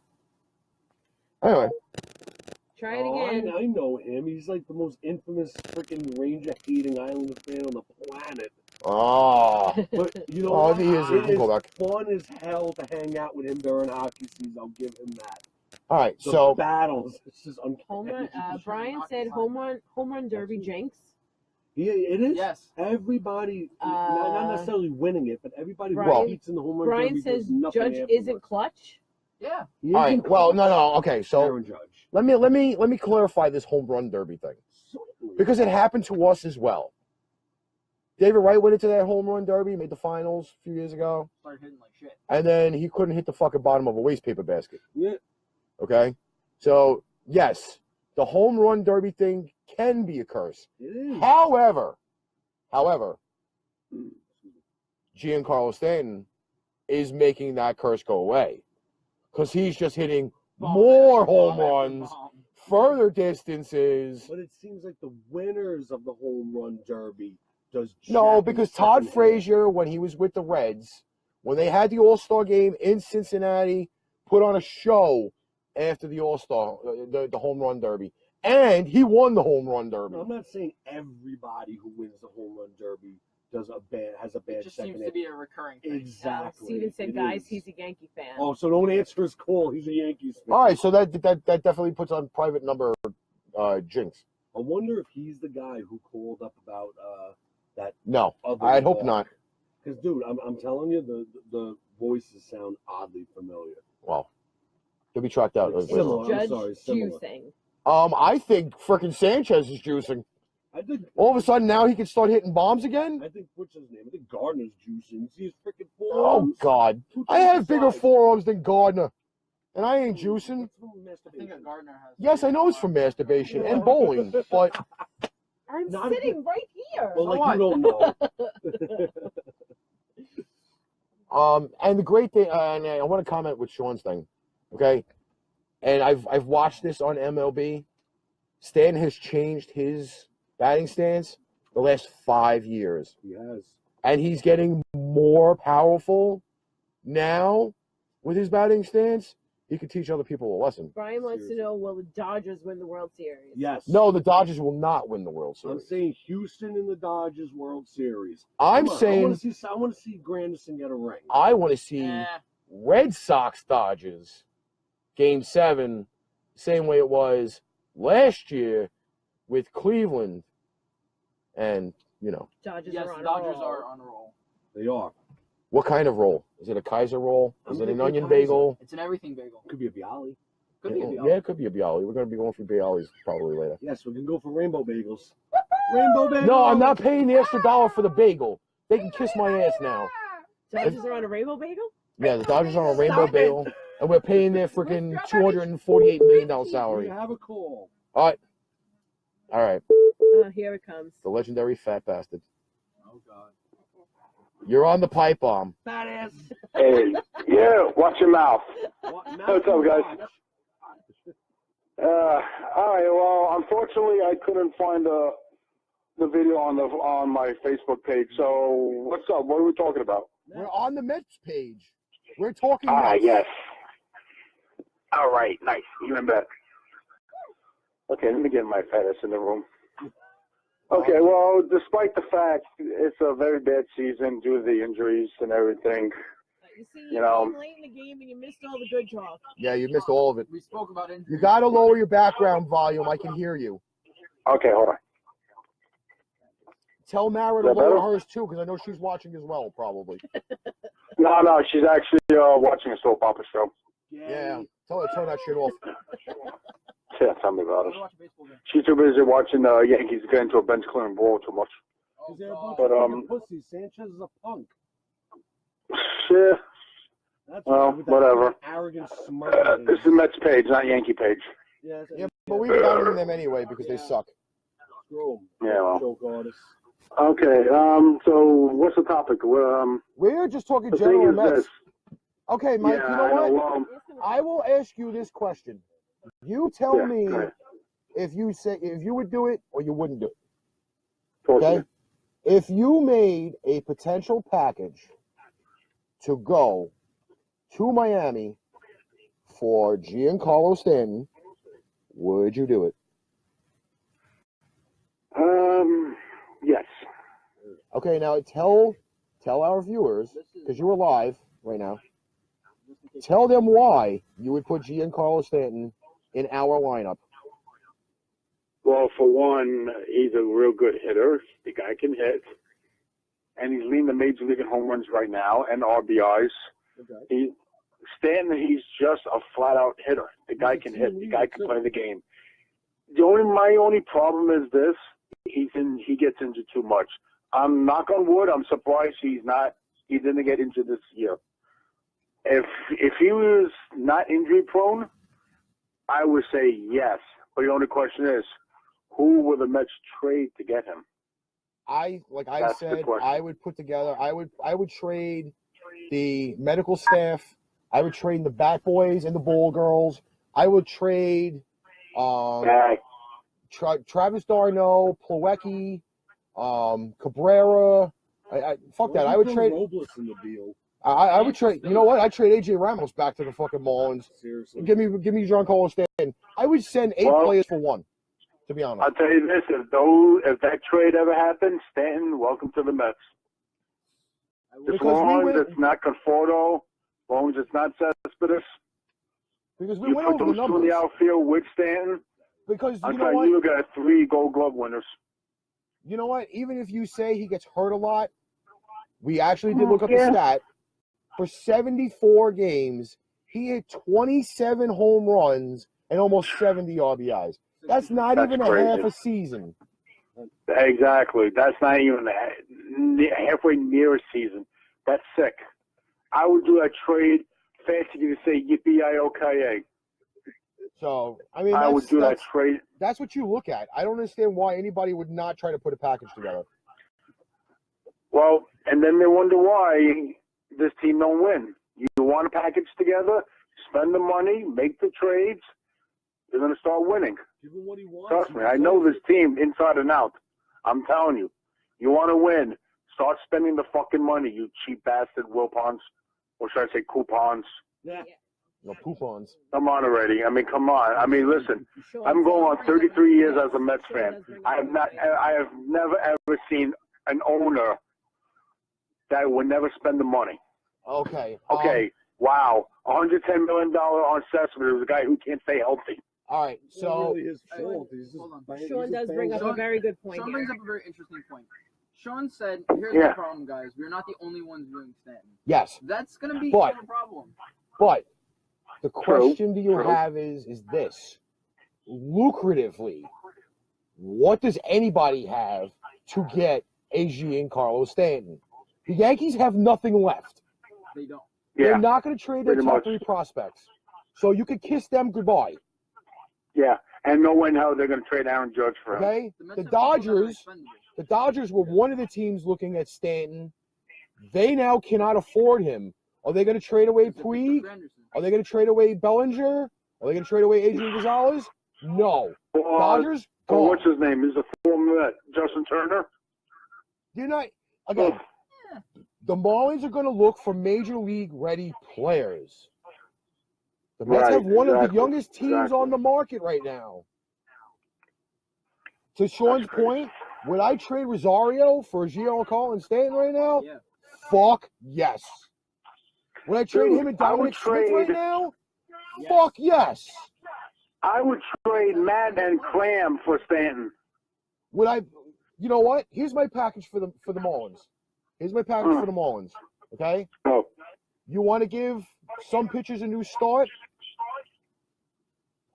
Speaker 9: Anyway,
Speaker 3: Try it again.
Speaker 4: I know him. He's like the most infamous freaking Ranger-hating Islander fan on the planet.
Speaker 9: oh,
Speaker 4: But you know
Speaker 9: oh,
Speaker 4: what?
Speaker 9: he is. He
Speaker 4: It
Speaker 9: can go
Speaker 4: is
Speaker 9: back.
Speaker 4: fun as hell to hang out with him during hockey season. I'll give him that.
Speaker 9: All right,
Speaker 4: The
Speaker 9: so
Speaker 4: battles. It's just
Speaker 3: Home run.
Speaker 4: uncanny.
Speaker 3: Brian said home run derby jinx.
Speaker 4: Yeah, it is.
Speaker 5: Yes.
Speaker 4: Everybody, not necessarily winning it, but everybody who
Speaker 3: Brian-
Speaker 4: competes in the home run
Speaker 3: Brian
Speaker 4: derby
Speaker 3: says
Speaker 4: does nothing
Speaker 3: Judge
Speaker 4: afterwards.
Speaker 3: isn't clutch.
Speaker 5: Yeah.
Speaker 4: He
Speaker 9: all right.
Speaker 4: isn't
Speaker 9: Well,
Speaker 4: clutch.
Speaker 9: no. Okay, so
Speaker 4: Aaron Judge.
Speaker 9: let me clarify this home run derby thing
Speaker 4: Certainly.
Speaker 9: because it happened to us as well. David Wright went into that home run derby, made the finals a few years ago,
Speaker 5: Started hitting like shit.
Speaker 9: and then he couldn't hit the fucking bottom of a waste paper basket.
Speaker 4: Yeah.
Speaker 9: Okay, so yes, the home run derby thing can be a curse.
Speaker 4: It is.
Speaker 9: However, Giancarlo Stanton is making that curse go away because he's just hitting more home runs, further distances.
Speaker 4: But it seems like the winners of the home run derby does
Speaker 9: No,
Speaker 4: jack in
Speaker 9: because
Speaker 4: the
Speaker 9: Todd
Speaker 4: second half.
Speaker 9: Frazier, when he was with the Reds, when they had the All-Star game in Cincinnati, put on a show after the All-Star, the home run derby, and he won the home run derby.
Speaker 4: No, I'm not saying everybody who wins the home run derby has a
Speaker 5: It
Speaker 4: bad
Speaker 5: just
Speaker 4: second
Speaker 5: seems to
Speaker 4: half.
Speaker 5: be a recurring thing.
Speaker 4: Exactly.
Speaker 3: Steven said,
Speaker 4: It
Speaker 3: guys,
Speaker 4: is.
Speaker 3: he's a Yankee fan.
Speaker 4: Oh, so don't answer his call. He's a Yankees fan.
Speaker 9: All right, so that definitely puts on private number jinx.
Speaker 4: I wonder if he's the guy who called up about that.
Speaker 9: No,
Speaker 4: other
Speaker 9: I hope
Speaker 4: walk.
Speaker 9: not.
Speaker 4: Because, dude, I'm telling you, the voices sound oddly familiar.
Speaker 9: Well, he'll be tracked out.
Speaker 4: Like similar. I'm
Speaker 3: Judge
Speaker 4: sorry, similar.
Speaker 3: juicing.
Speaker 9: I think frickin' Sanchez is juicing.
Speaker 4: I think
Speaker 9: All of a sudden now he can start hitting bombs again.
Speaker 4: what's his name? I think Gardner's juicing. See his freaking
Speaker 9: Oh
Speaker 4: forearms?
Speaker 9: God,
Speaker 4: Who
Speaker 9: I
Speaker 4: takes
Speaker 9: have
Speaker 4: the
Speaker 9: bigger
Speaker 4: size?
Speaker 9: forearms than Gardner, and I ain't juicing.
Speaker 4: What's from
Speaker 5: I think
Speaker 4: masturbation?
Speaker 5: a Gardner has.
Speaker 9: Yes, I know it's from masturbation and bowling, but
Speaker 3: I'm
Speaker 4: Not a
Speaker 3: sitting right here.
Speaker 4: Well, like
Speaker 5: what?
Speaker 4: you don't know.
Speaker 9: and the great thing, and I want to comment with Sean's thing, okay? And I've watched this on MLB. Stan has changed his batting stance the last 5 years,
Speaker 4: He has.
Speaker 9: and he's getting more powerful now with his batting stance. He could teach other people a lesson.
Speaker 3: Brian wants
Speaker 4: Seriously.
Speaker 3: to know, will the Dodgers win the World Series?
Speaker 4: Yes.
Speaker 9: No, the Dodgers will not win the World
Speaker 4: I'm
Speaker 9: Series.
Speaker 4: saying Houston in the Dodgers World Series.
Speaker 9: I'm
Speaker 4: Come on,
Speaker 9: saying
Speaker 4: I want to see Granderson get a ring.
Speaker 9: I want to see
Speaker 5: Eh,
Speaker 9: Red Sox Dodgers Game 7, same way it was last year with Cleveland, and
Speaker 3: Dodgers
Speaker 5: yes,
Speaker 3: are on
Speaker 5: the Dodgers
Speaker 3: a roll.
Speaker 5: are on a roll.
Speaker 4: They are.
Speaker 9: what kind of roll? Is it a Kaiser roll?
Speaker 4: I'm
Speaker 9: Is it
Speaker 4: gonna
Speaker 9: an
Speaker 4: go
Speaker 9: onion
Speaker 4: Kaiser.
Speaker 9: bagel?
Speaker 5: It's an everything bagel.
Speaker 4: Could be a Bialy.
Speaker 5: Could be a
Speaker 9: Yeah, it could be a Bialy. We're going to be going for Bialys probably later.
Speaker 4: Yes, we can go for rainbow bagels. Rainbow bagel.
Speaker 9: No, I'm not paying the extra dollar for the bagel. They can kiss my ass now.
Speaker 3: Dodgers are on a rainbow bagel?
Speaker 9: Yeah, the Dodgers are on a rainbow
Speaker 3: Stop it.
Speaker 9: bagel, and we're paying their freaking $248 million
Speaker 4: We
Speaker 9: salary.
Speaker 4: have a call.
Speaker 9: All right,
Speaker 3: Here it comes.
Speaker 9: the legendary fat bastard.
Speaker 5: Oh God.
Speaker 9: You're on the pipe bomb.
Speaker 4: Fat ass.
Speaker 11: Hey, yeah, watch your mouth.
Speaker 4: What,
Speaker 11: What's up, guys?
Speaker 12: All right. Well, unfortunately, I couldn't find the video on my Facebook page. So what's up? What are we talking about?
Speaker 9: We're on the Mets page. We're talking
Speaker 12: Mets.
Speaker 9: Mets.
Speaker 12: Yes. All right. Nice. You in bed? Okay. Let me get my fetus in the room. Okay. Well, despite the fact it's a very bad season due to the injuries and everything.
Speaker 3: You see,
Speaker 12: You know.
Speaker 3: came late in the game and you missed all the good talk.
Speaker 9: Yeah, you missed all of it.
Speaker 5: We spoke about injuries.
Speaker 9: You got to lower your background volume. I can hear you.
Speaker 12: Okay. Hold on.
Speaker 9: Tell Mara
Speaker 12: Is
Speaker 9: to
Speaker 12: that
Speaker 9: lower
Speaker 12: better?
Speaker 9: hers too, because I know she's watching as well, probably.
Speaker 12: No. She's actually watching a soap opera show.
Speaker 9: Yeah. Tell her to turn that shit off.
Speaker 12: Yeah, tell me about it.
Speaker 5: Go watch a baseball game.
Speaker 12: She's too busy watching the Yankees get into a bench clearing ball too much.
Speaker 5: Oh,
Speaker 4: They're a bunch
Speaker 12: But,
Speaker 4: of fucking pussies. Sanchez is a punk.
Speaker 12: Yeah.
Speaker 4: That's
Speaker 12: Well,
Speaker 4: right, with that
Speaker 12: whatever.
Speaker 4: arrogant smirk. of
Speaker 12: This
Speaker 4: his.
Speaker 12: is Mets page, not Yankee page.
Speaker 4: Yeah,
Speaker 9: Yeah, but we were down them anyway because they suck.
Speaker 4: Screw 'em.
Speaker 12: Yeah, well.
Speaker 4: Joke artists.
Speaker 12: Okay, so what's the topic?
Speaker 9: We're just talking
Speaker 12: The
Speaker 9: general
Speaker 12: thing is
Speaker 9: Mets.
Speaker 12: this.
Speaker 9: Okay, Mike,
Speaker 12: Yeah,
Speaker 9: you know
Speaker 12: I know,
Speaker 9: what? I will ask you this question. You tell
Speaker 12: Yeah,
Speaker 9: me
Speaker 12: go ahead.
Speaker 9: if you would do it or you wouldn't do it.
Speaker 12: Talk to
Speaker 9: Okay?
Speaker 12: me.
Speaker 9: If you made a potential package to go to Miami for Giancarlo Stanton, would you do it?
Speaker 12: Yes.
Speaker 9: Okay, now tell our viewers, because you're live right now, tell them why you would put Giancarlo Stanton in our lineup.
Speaker 12: Well, for one, he's a real good hitter. The guy can hit. And he's leading the major league in home runs right now and RBIs.
Speaker 4: Okay.
Speaker 12: Stanton, he's just a flat-out hitter. The guy can hit. The guy can
Speaker 4: too.
Speaker 12: play the game. My only problem is this: he gets injured too much. I'm knock on wood. I'm surprised he didn't get injured this year. If he was not injury prone, I would say yes. But the only question is, who will the Mets trade to get him?
Speaker 9: I
Speaker 12: That's the
Speaker 9: said,
Speaker 12: question.
Speaker 9: I would put together. I would trade the medical staff. I would trade the Bat Boys and the Bull Girls. I would trade Travis d'Arnaud, Plawecki, Cabrera. Fuck that. I would trade.
Speaker 4: Robles in the deal.
Speaker 9: I would trade. You know what? I'd trade AJ Ramos back to the fucking Marlins.
Speaker 4: Seriously.
Speaker 9: Give me Giancarlo Stanton. I would send 8 players for one. To be honest.
Speaker 12: I'll tell you this: if that trade ever happens, Stanton, welcome to the Mets. As long as it's not Conforto, as long as it's not Cespedes,
Speaker 9: because we
Speaker 12: you
Speaker 9: went
Speaker 12: put
Speaker 9: over the
Speaker 12: those two in
Speaker 9: numbers.
Speaker 12: the outfield with Stanton.
Speaker 9: Because
Speaker 12: I'll
Speaker 9: you know
Speaker 12: tell
Speaker 9: what?
Speaker 12: you got 3 Gold Glove winners.
Speaker 9: You know what? Even if you say he gets hurt a lot, we actually did look up the stat. For 74 games, he hit 27 home runs and almost 70 RBIs. That's not even
Speaker 12: crazy.
Speaker 9: a half a season.
Speaker 12: Exactly. That's not even halfway near a season. That's sick. I would do that trade. Fancy you to say yippee-i-o-ki-yay.
Speaker 9: So, I mean,
Speaker 12: I would do that trade.
Speaker 9: That's what you look at. I don't understand why anybody would not try to put a package together.
Speaker 12: Well, and then they wonder why this team don't win. You want a package together, spend the money, make the trades, you're going to start winning.
Speaker 4: Give him what he wants.
Speaker 12: Trust me, I know this team inside and out. I'm telling you. You want to win, start spending the fucking money, you cheap bastard Wilpons. Or should I say coupons?
Speaker 4: Yeah.
Speaker 9: No poupons.
Speaker 12: Come on already. I mean, come on. I mean, listen. I'm going on 33 years as a Mets fan. I have never ever seen an owner that would never spend the money.
Speaker 9: Okay.
Speaker 12: Okay. Wow. $110 million on Cespedes was a guy who can't stay healthy.
Speaker 9: All right.
Speaker 4: It's not
Speaker 9: So
Speaker 4: really his fault. He's just
Speaker 3: Sean does bring up a very good point
Speaker 5: Sean
Speaker 3: here.
Speaker 5: brings up a very interesting point. Sean said, here's
Speaker 12: Yeah.
Speaker 5: the problem, guys. We're not the only ones doing Stanton.
Speaker 9: yes,
Speaker 5: That's going to be
Speaker 9: But-
Speaker 5: a problem.
Speaker 9: but the question do you
Speaker 12: True.
Speaker 9: have is this: lucratively, what does anybody have to get a Giancarlo Stanton? The Yankees have nothing left.
Speaker 5: They don't.
Speaker 12: Yeah.
Speaker 9: They're not going to trade their
Speaker 12: Pretty
Speaker 9: top
Speaker 12: much.
Speaker 9: 3 prospects, so you could kiss them goodbye.
Speaker 12: Yeah. And no one how they're going to trade Aaron Judge for him.
Speaker 9: Okay,
Speaker 5: The Mets
Speaker 9: the
Speaker 5: have people that are
Speaker 9: Dodgers.
Speaker 5: expendable.
Speaker 9: The Dodgers were one of the teams looking at Stanton. They now cannot afford him. Are they going to trade away
Speaker 5: It's a
Speaker 9: Puig?
Speaker 5: Victor Anderson.
Speaker 9: Are they going to trade away Bellinger? Are they going to trade away Adrian Gonzalez? No.
Speaker 12: Or,
Speaker 9: Dodgers,
Speaker 12: or
Speaker 9: gone.
Speaker 12: what's his name? Is the former Justin Turner?
Speaker 9: You're not again. The Marlins are going to look for major league ready players. The Mets
Speaker 12: Right,
Speaker 9: have one of the
Speaker 12: exactly,
Speaker 9: youngest teams on the market right now. To Sean's point, would I trade Rosario for Giancarlo and Stanton right now?
Speaker 5: Yeah.
Speaker 9: Fuck yes. Would I trade
Speaker 12: Dude,
Speaker 9: him and
Speaker 12: I would
Speaker 9: Dominic Smith right
Speaker 12: trade-
Speaker 9: now? Fuck yes.
Speaker 12: I would trade Matt and Clam for Stanton.
Speaker 9: Would I? You know what? Here's my package for the Marlins. Here's my package for the Marlins. Okay.
Speaker 12: Oh.
Speaker 9: You want to give some pitchers a new start?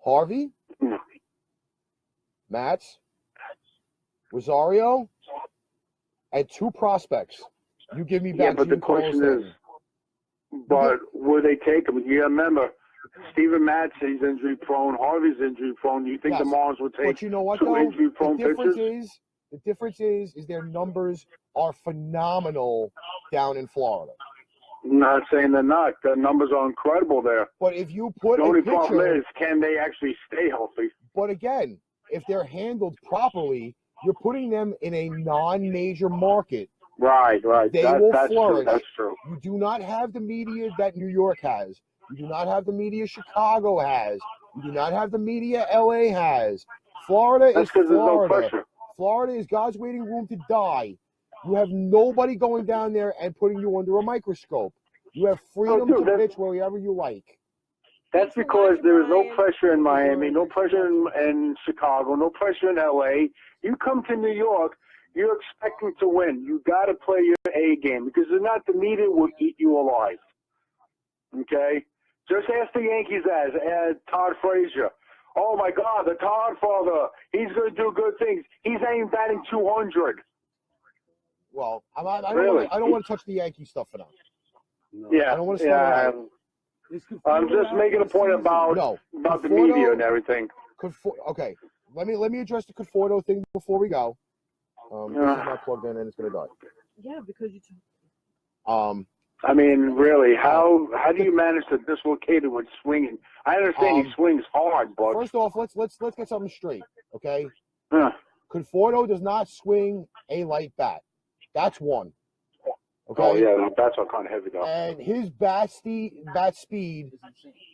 Speaker 9: Harvey, Matz, Rosario, and 2 prospects. You give me back.
Speaker 12: Yeah, but the
Speaker 9: Giancarlo
Speaker 12: question
Speaker 9: Stanton.
Speaker 12: is, but would they take him? You remember, Steven Matz, he's injury prone. Harvey's injury prone. You think
Speaker 9: Yes,
Speaker 12: the Marlins would take
Speaker 9: But you know what,
Speaker 12: 2
Speaker 9: though?
Speaker 12: injury prone
Speaker 9: The difference
Speaker 12: pitchers?
Speaker 9: is their numbers are phenomenal down in Florida.
Speaker 12: I'm not saying they're not. The numbers are incredible there.
Speaker 9: But if you put
Speaker 12: The
Speaker 9: a
Speaker 12: only
Speaker 9: pitcher,
Speaker 12: problem is, can they actually stay healthy?
Speaker 9: but again, if they're handled properly, you're putting them in a non-major market.
Speaker 12: Right.
Speaker 9: They
Speaker 12: That-
Speaker 9: will
Speaker 12: that's
Speaker 9: flourish.
Speaker 12: true. That's true.
Speaker 9: You do not have the media that New York has. You do not have the media Chicago has. You do not have the media LA has. Florida
Speaker 12: That's
Speaker 9: is
Speaker 12: because there's no
Speaker 9: Florida.
Speaker 12: pressure.
Speaker 9: Florida is God's waiting room to die. You have nobody going down there and putting you under a microscope. You have freedom
Speaker 12: dude,
Speaker 9: to
Speaker 12: that's-
Speaker 9: pitch wherever you like.
Speaker 12: That's because there is no pressure in Miami, no pressure in Chicago, no pressure in LA. You come to New York, you're expecting to win. You got to play your A game because if not, the media will eat you alive. Okay? Just ask the Yankees as Todd Frazier. Oh my God, the Todd father. He's going to do good things. He's ain't batting 200.
Speaker 9: Well, I don't
Speaker 12: Really?
Speaker 9: want to touch the Yankee stuff for now.
Speaker 12: Yeah,
Speaker 9: I don't want to start
Speaker 12: I'm just making a point about the media and everything.
Speaker 9: Okay, let me address the Conforto thing before we go. This is not plugged in and it's gonna die.
Speaker 3: Yeah, because you.
Speaker 12: I mean, really, how do you manage to dislocate it with swinging? I understand he swings hard, but
Speaker 9: First off, let's get something straight, okay?
Speaker 12: Huh.
Speaker 9: Conforto does not swing a light bat. That's one. Okay.
Speaker 12: Oh yeah, that's all kind of heavy though.
Speaker 9: And his bat speed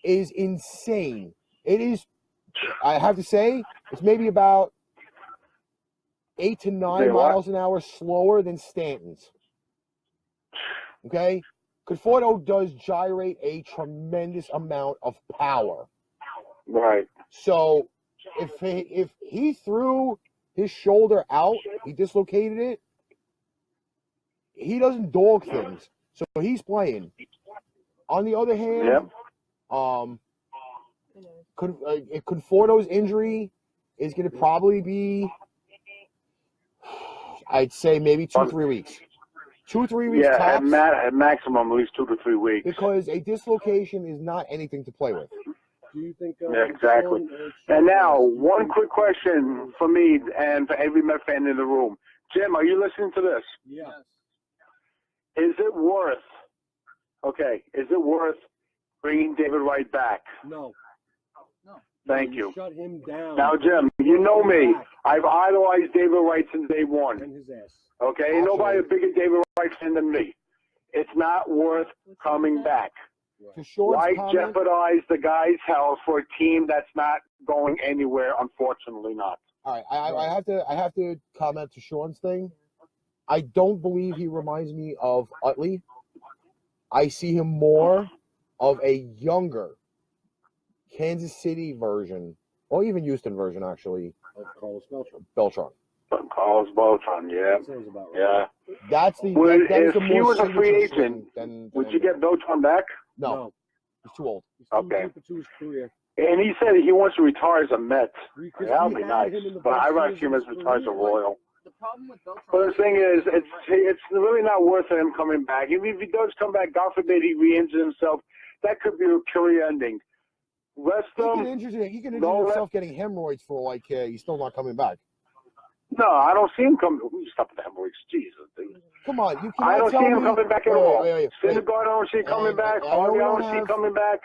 Speaker 9: is insane. It is, I have to say, it's maybe about 8 to 9
Speaker 12: Say what?
Speaker 9: miles an hour slower than Stanton's. Okay? Conforto does gyrate a tremendous amount of power.
Speaker 12: Right.
Speaker 9: So if he threw his shoulder out, he dislocated it, he doesn't dog things. So he's playing. On the other hand, Conforto's injury is going to probably be, I'd say maybe 2-3 weeks. 2-3 weeks
Speaker 12: Yeah,
Speaker 9: tops.
Speaker 12: at maximum at least 2 to 3 weeks.
Speaker 9: Because a dislocation is not anything to play with.
Speaker 4: Do you think?
Speaker 12: Yeah, exactly. And now, one quick question for me and for every Met fan in the room. Jim, are you listening to this?
Speaker 4: Yeah.
Speaker 12: Is it worth bringing David Wright back?
Speaker 4: No.
Speaker 12: Thank you.
Speaker 4: Shut him down.
Speaker 12: Now, Jim, you know me. I've idolized David Wright since day one.
Speaker 4: And his ass.
Speaker 12: Okay? Ain't nobody a bigger David Wright fan than me. It's not worth coming back.
Speaker 9: To Sean's
Speaker 12: Why
Speaker 9: comment,
Speaker 12: jeopardize the guy's health for a team that's not going anywhere? Unfortunately not.
Speaker 9: all right, I have to comment to Sean's thing. I don't believe he reminds me of Utley. I see him more of a younger Kansas City version, or even Houston version, actually.
Speaker 4: Of Carlos Beltran.
Speaker 9: Beltran.
Speaker 12: Carlos Beltran, yeah.
Speaker 4: Sounds about right.
Speaker 12: Yeah.
Speaker 9: That's the.
Speaker 12: Would,
Speaker 9: that is
Speaker 12: if
Speaker 9: the
Speaker 12: he
Speaker 9: more
Speaker 12: was a free
Speaker 9: signature
Speaker 12: agent,
Speaker 9: than
Speaker 12: would you get Beltran back?
Speaker 9: No, he's too old.
Speaker 12: Okay.
Speaker 4: To his career.
Speaker 12: And he said he wants to retire as a Met.
Speaker 4: Because
Speaker 12: That would
Speaker 4: he
Speaker 12: be
Speaker 4: had
Speaker 12: nice.
Speaker 4: him in the
Speaker 12: But
Speaker 4: best
Speaker 12: I'd rather
Speaker 4: years
Speaker 12: see him
Speaker 4: of
Speaker 12: as
Speaker 4: his
Speaker 12: retired as a
Speaker 4: career.
Speaker 12: Royal.
Speaker 5: The problem with Beltran.
Speaker 12: But the thing is, it's really not worth him coming back. Even if he does come back, God forbid he re-injures himself, that could be a career ending. Rest
Speaker 9: He
Speaker 12: him.
Speaker 9: can injure
Speaker 12: no,
Speaker 9: himself getting hemorrhoids for like he's still not coming back.
Speaker 12: No, I don't see him coming. Stop with the hemorrhoids. Jesus, dude.
Speaker 9: Come on, you
Speaker 12: I
Speaker 9: cannot
Speaker 12: don't
Speaker 9: tell
Speaker 12: see him
Speaker 9: me.
Speaker 12: coming back at
Speaker 9: Wait,
Speaker 12: all.
Speaker 9: wait.
Speaker 12: Syndergaard, I don't see coming back.
Speaker 9: I know
Speaker 12: Harvey,
Speaker 9: we
Speaker 12: I
Speaker 9: don't
Speaker 12: don't see
Speaker 9: have-
Speaker 12: coming back.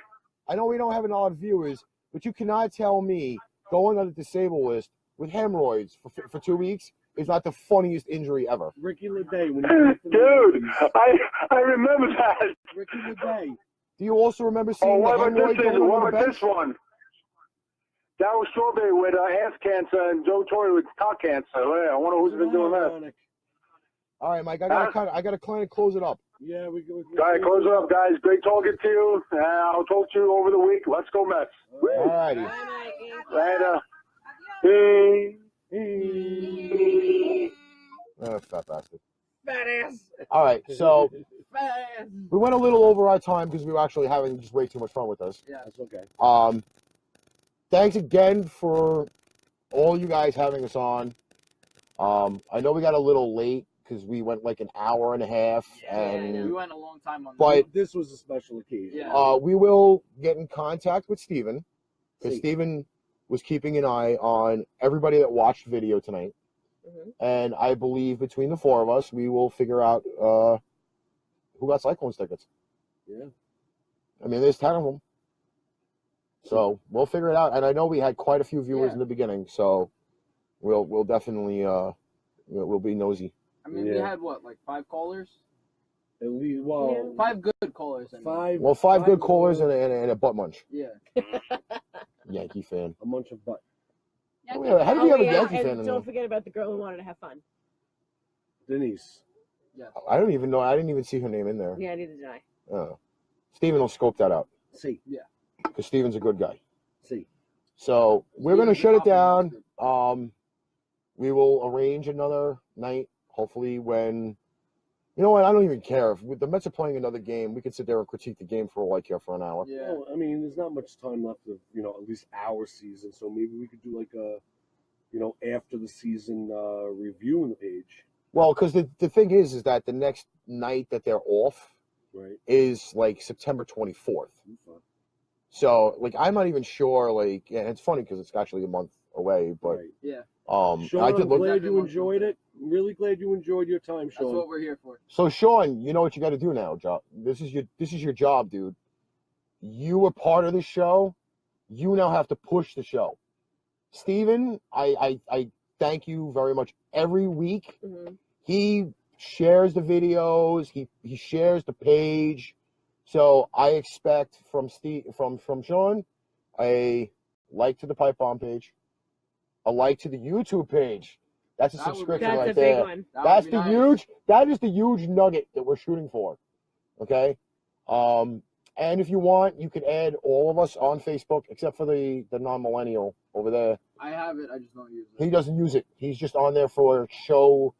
Speaker 9: I know we don't have an odd viewers, but you cannot tell me going on the disabled list with hemorrhoids for 2 weeks is not the funniest injury ever.
Speaker 4: Ricky Leday, when
Speaker 11: Dude, I remember that.
Speaker 4: Ricky Leday.
Speaker 9: Do you also remember seeing
Speaker 11: Oh,
Speaker 9: the
Speaker 11: what about
Speaker 9: hemorrhoid
Speaker 11: this?
Speaker 9: going on
Speaker 11: What
Speaker 9: the
Speaker 11: about
Speaker 9: bench?
Speaker 11: this one? That was Strawberry with ass cancer and Joe Torre with cock cancer. Yeah, I wonder who's been doing that.
Speaker 9: All right, Mike, I gotta kind of close it up.
Speaker 4: Yeah, we go.
Speaker 11: All right, close it up, guys. Great talking to you. I'll talk to you over the week. Let's go Mets.
Speaker 9: All righty.
Speaker 11: Later.
Speaker 9: Fat bastard.
Speaker 5: Fat ass.
Speaker 9: All right, so
Speaker 5: Fat ass.
Speaker 9: we went a little over our time because we were actually having just way too much fun with this.
Speaker 5: Yeah,
Speaker 4: that's okay.
Speaker 9: Thanks again for all you guys having us on. I know we got a little late because we went like an hour and a half, and
Speaker 5: we went a long time on
Speaker 9: but
Speaker 4: this was a special occasion.
Speaker 5: Yeah.
Speaker 9: we will get in contact with Steven because
Speaker 4: See.
Speaker 9: Steven was keeping an eye on everybody that watched video tonight. And I believe between the four of us, we will figure out who got Cyclones tickets.
Speaker 4: Yeah.
Speaker 9: I mean, there's 10 of them. So we'll figure it out. And I know we had quite a few viewers in the beginning, so we'll definitely we'll be nosy.
Speaker 5: I mean, we had what, like 5 callers?
Speaker 4: At least, well,
Speaker 5: 5 good callers. I mean.
Speaker 9: Five good callers and a butt munch.
Speaker 5: Yeah.
Speaker 9: Yankee fan.
Speaker 4: A munch of butt.
Speaker 9: Oh, yeah, how did we have a Yankee
Speaker 3: and
Speaker 9: fan in there?
Speaker 3: don't forget about the girl who wanted to have fun.
Speaker 4: Denise.
Speaker 5: Yeah.
Speaker 9: I don't even know. I didn't even see her name in there.
Speaker 3: Yeah, neither did I.
Speaker 9: Steven will scope that out.
Speaker 4: See.
Speaker 5: Yeah.
Speaker 9: Because Steven's a good guy.
Speaker 4: See.
Speaker 9: So we're going to shut it down. We will arrange another night, hopefully when, you know what, I don't even care. If the Mets are playing another game, we could sit there and critique the game for all I care for an hour.
Speaker 5: Yeah.
Speaker 4: Well, I mean, there's not much time left of, at least our season, so maybe we could do like a, after the season review on the page.
Speaker 9: Well, because the thing is that the next night that they're off
Speaker 4: Right.
Speaker 9: is like September 24th.
Speaker 4: Okay.
Speaker 9: So, like, I'm not even sure, like, and it's funny because it's actually a month away, but,
Speaker 4: Right.
Speaker 5: Yeah.
Speaker 4: Sean,
Speaker 9: I did
Speaker 4: I'm
Speaker 9: look.
Speaker 4: glad you enjoyed it. I'm really glad you enjoyed your time, Sean.
Speaker 5: That's what we're here for.
Speaker 9: So, Sean, you know what you got to do now, job. This is your job, dude. You were part of the show. You now have to push the show. Steven, I thank you very much. Every week, he shares the videos. He shares the page. So I expect from Sean a like to the Pipe Bomb page, a like to the YouTube page. That's a subscription
Speaker 3: That's
Speaker 9: right
Speaker 3: a
Speaker 9: there.
Speaker 3: big one.
Speaker 9: That is the huge nugget that we're shooting for. Okay? And if you want, you could add all of us on Facebook except for the non-millennial over there.
Speaker 5: I have it. I just don't use it.
Speaker 9: He doesn't use it. He's just on there for show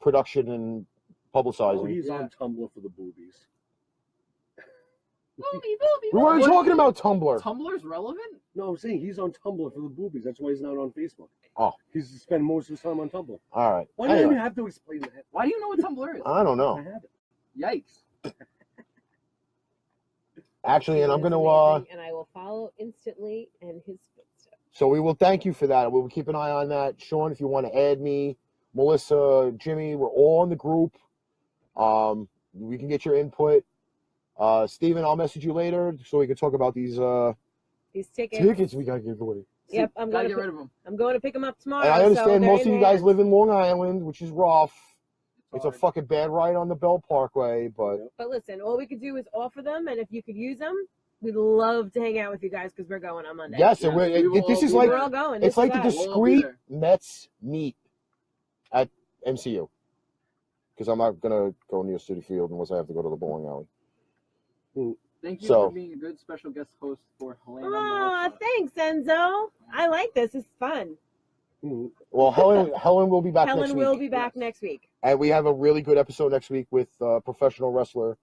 Speaker 9: production and publicizing.
Speaker 4: Oh, he's on Tumblr for the boobies.
Speaker 9: We weren't talking about Tumblr.
Speaker 5: Tumblr's relevant?
Speaker 4: No, I'm saying he's on Tumblr for the boobies. That's why he's not on Facebook.
Speaker 9: Oh.
Speaker 4: He's spending most of his time on Tumblr.
Speaker 9: All right.
Speaker 4: Why do
Speaker 9: Anyway,
Speaker 4: you have to explain that?
Speaker 5: Why do you know what Tumblr is?
Speaker 9: I don't know.
Speaker 4: I have it.
Speaker 5: Yikes.
Speaker 9: Actually, and I'm going to
Speaker 3: And I will follow instantly in his footsteps.
Speaker 9: so we will thank you for that. We will keep an eye on that. Sean, if you want to add me, Melissa, Jimmy, we're all in the group. We can get your input. Steven, I'll message you later so we can talk about these
Speaker 3: tickets.
Speaker 9: tickets we got to give away.
Speaker 3: Yep, I'm
Speaker 5: Gotta
Speaker 3: going
Speaker 5: get rid of them.
Speaker 3: I'm going to pick them up tomorrow.
Speaker 9: And I understand
Speaker 3: so
Speaker 9: most of
Speaker 3: they're
Speaker 9: you
Speaker 3: in
Speaker 9: guys
Speaker 3: there.
Speaker 9: live in Long Island, which is rough. It's a fucking bad ride on the Bell Parkway, but
Speaker 3: But listen, all we could do is offer them, and if you could use them, we'd love to hang out with you guys because we're going on Monday.
Speaker 9: yes, and this is like
Speaker 3: We're all going.
Speaker 9: it's
Speaker 3: This
Speaker 9: like
Speaker 3: is
Speaker 9: the
Speaker 3: us.
Speaker 9: discreet Mets meet at MCU because I'm not gonna go near City Field unless I have to go to the bowling alley.
Speaker 5: Thank you
Speaker 9: So-
Speaker 5: for being a good special guest host for Helena.
Speaker 3: Aw, thanks, Enzo. I like this. It's fun.
Speaker 9: Well, Helen will be back next
Speaker 3: Helen
Speaker 9: week.
Speaker 3: will be back next week.
Speaker 9: And we have a really good episode next week with professional wrestler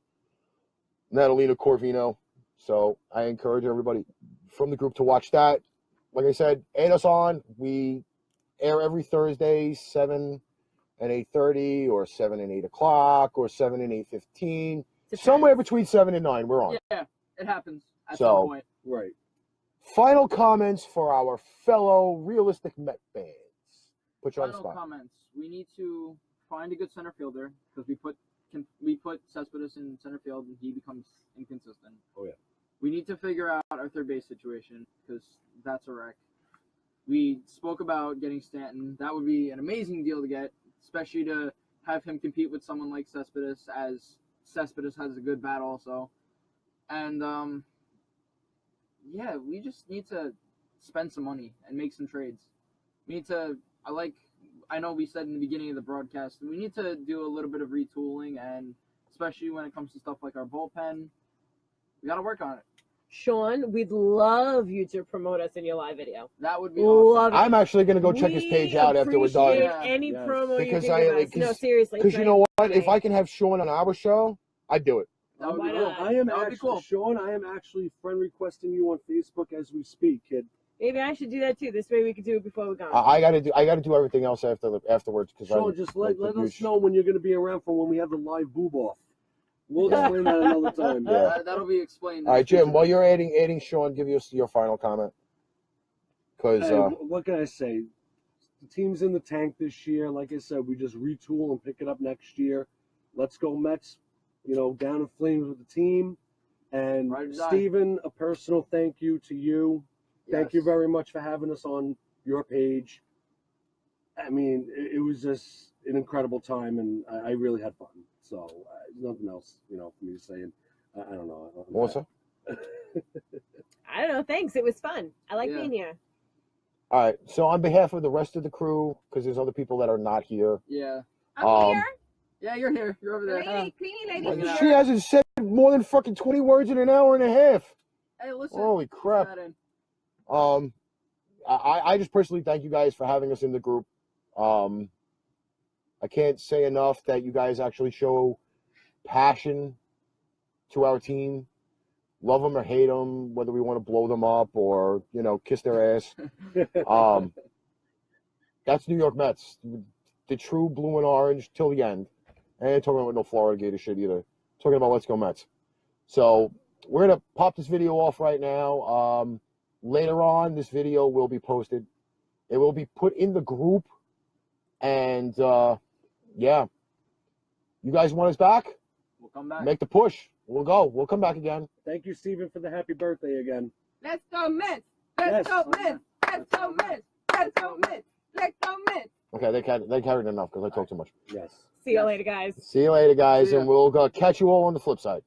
Speaker 9: Natalina Corvino. So I encourage everybody from the group to watch that. Like I said, add us on. We air every Thursday, 7 and 8:30, or 7 and 8 o'clock, or 7 and 8:15. Somewhere between 7 and 9, we're on.
Speaker 5: Yeah, it happens at
Speaker 9: So-
Speaker 5: some point.
Speaker 4: Right.
Speaker 9: Final comments for our fellow realistic Met fans. Put you on the
Speaker 5: Final
Speaker 9: spot.
Speaker 5: comments. We need to find a good center fielder because we put Cespedes in center field and he becomes inconsistent.
Speaker 4: Oh yeah.
Speaker 5: We need to figure out our third base situation because that's a wreck. We spoke about getting Stanton. That would be an amazing deal to get, especially to have him compete with someone like Cespedes, as Cespedes has a good bat also. And yeah, we just need to spend some money and make some trades. We need to. I know we said in the beginning of the broadcast, we need to do a little bit of retooling, and especially when it comes to stuff like our bullpen, we got to work on it.
Speaker 3: Sean, we'd love you to promote us in your live video.
Speaker 5: That would be
Speaker 3: Love
Speaker 5: awesome.
Speaker 3: it.
Speaker 9: I'm actually going to go check his page out after we're done.
Speaker 3: Appreciate any promo
Speaker 9: Because
Speaker 3: you can give us. No, seriously.
Speaker 9: Because you know what? If I can have Sean on our show, I'd do it.
Speaker 5: That would
Speaker 3: Why
Speaker 5: be
Speaker 3: not?
Speaker 5: cool.
Speaker 4: I am
Speaker 5: That would be
Speaker 4: actually,
Speaker 5: cool.
Speaker 4: Sean, I am actually friend requesting you on Facebook as we speak, kid.
Speaker 3: Maybe I should do that too. This way we could do it before we're gone.
Speaker 9: I got to do everything else afterwards. Because
Speaker 4: Sean, just let us know when you're going to be around for when we have the live boob off. We'll explain that another time.
Speaker 9: Yeah.
Speaker 5: That'll be explained.
Speaker 9: All right, Jim. While you're adding Sean, give us your final comment. Because
Speaker 4: Hey, what can I say? The team's in the tank this year. Like I said, we just retool and pick it up next year. Let's go Mets. You know, down in flames with the team. And
Speaker 5: Right or die.
Speaker 4: Steven, a personal thank you to you. Thank you very much for having us on your page. I mean, it was just an incredible time, and I really had fun. So nothing else, for me to say. And I don't know.
Speaker 9: Melissa?
Speaker 3: I don't know. Thanks. It was fun. I like being here.
Speaker 9: All right. So on behalf of the rest of the crew, because there's other people that are not here.
Speaker 5: Yeah.
Speaker 6: I'm here.
Speaker 5: Yeah, you're here. You're over there.
Speaker 6: Lady, cleaning lady.
Speaker 9: She hasn't said more than fucking 20 words in an hour and a half.
Speaker 5: Hey, listen.
Speaker 9: Holy crap. I just personally thank you guys for having us in the group. I can't say enough that you guys actually show passion to our team. Love them or hate them, whether we want to blow them up or, kiss their ass. That's New York Mets. The true blue and orange till the end. I ain't talking about no Florida Gator shit either. Talking about let's go Mets. So we're going to pop this video off right now. Later on, this video will be posted. It will be put in the group. And, yeah. You guys want us back?
Speaker 5: We'll come back.
Speaker 9: Make the push. We'll go. We'll come back again.
Speaker 4: Thank you, Steven, for the happy birthday again.
Speaker 6: Let's go Mets. Let's go Mets. Let's go Mets. Let's go Mets. Let's go Mets.
Speaker 9: Okay, they carried enough because I talk too much.
Speaker 4: Yes.
Speaker 3: See you later, guys.
Speaker 9: See you later, guys,
Speaker 5: See ya.
Speaker 9: and we'll catch you all on the flip side.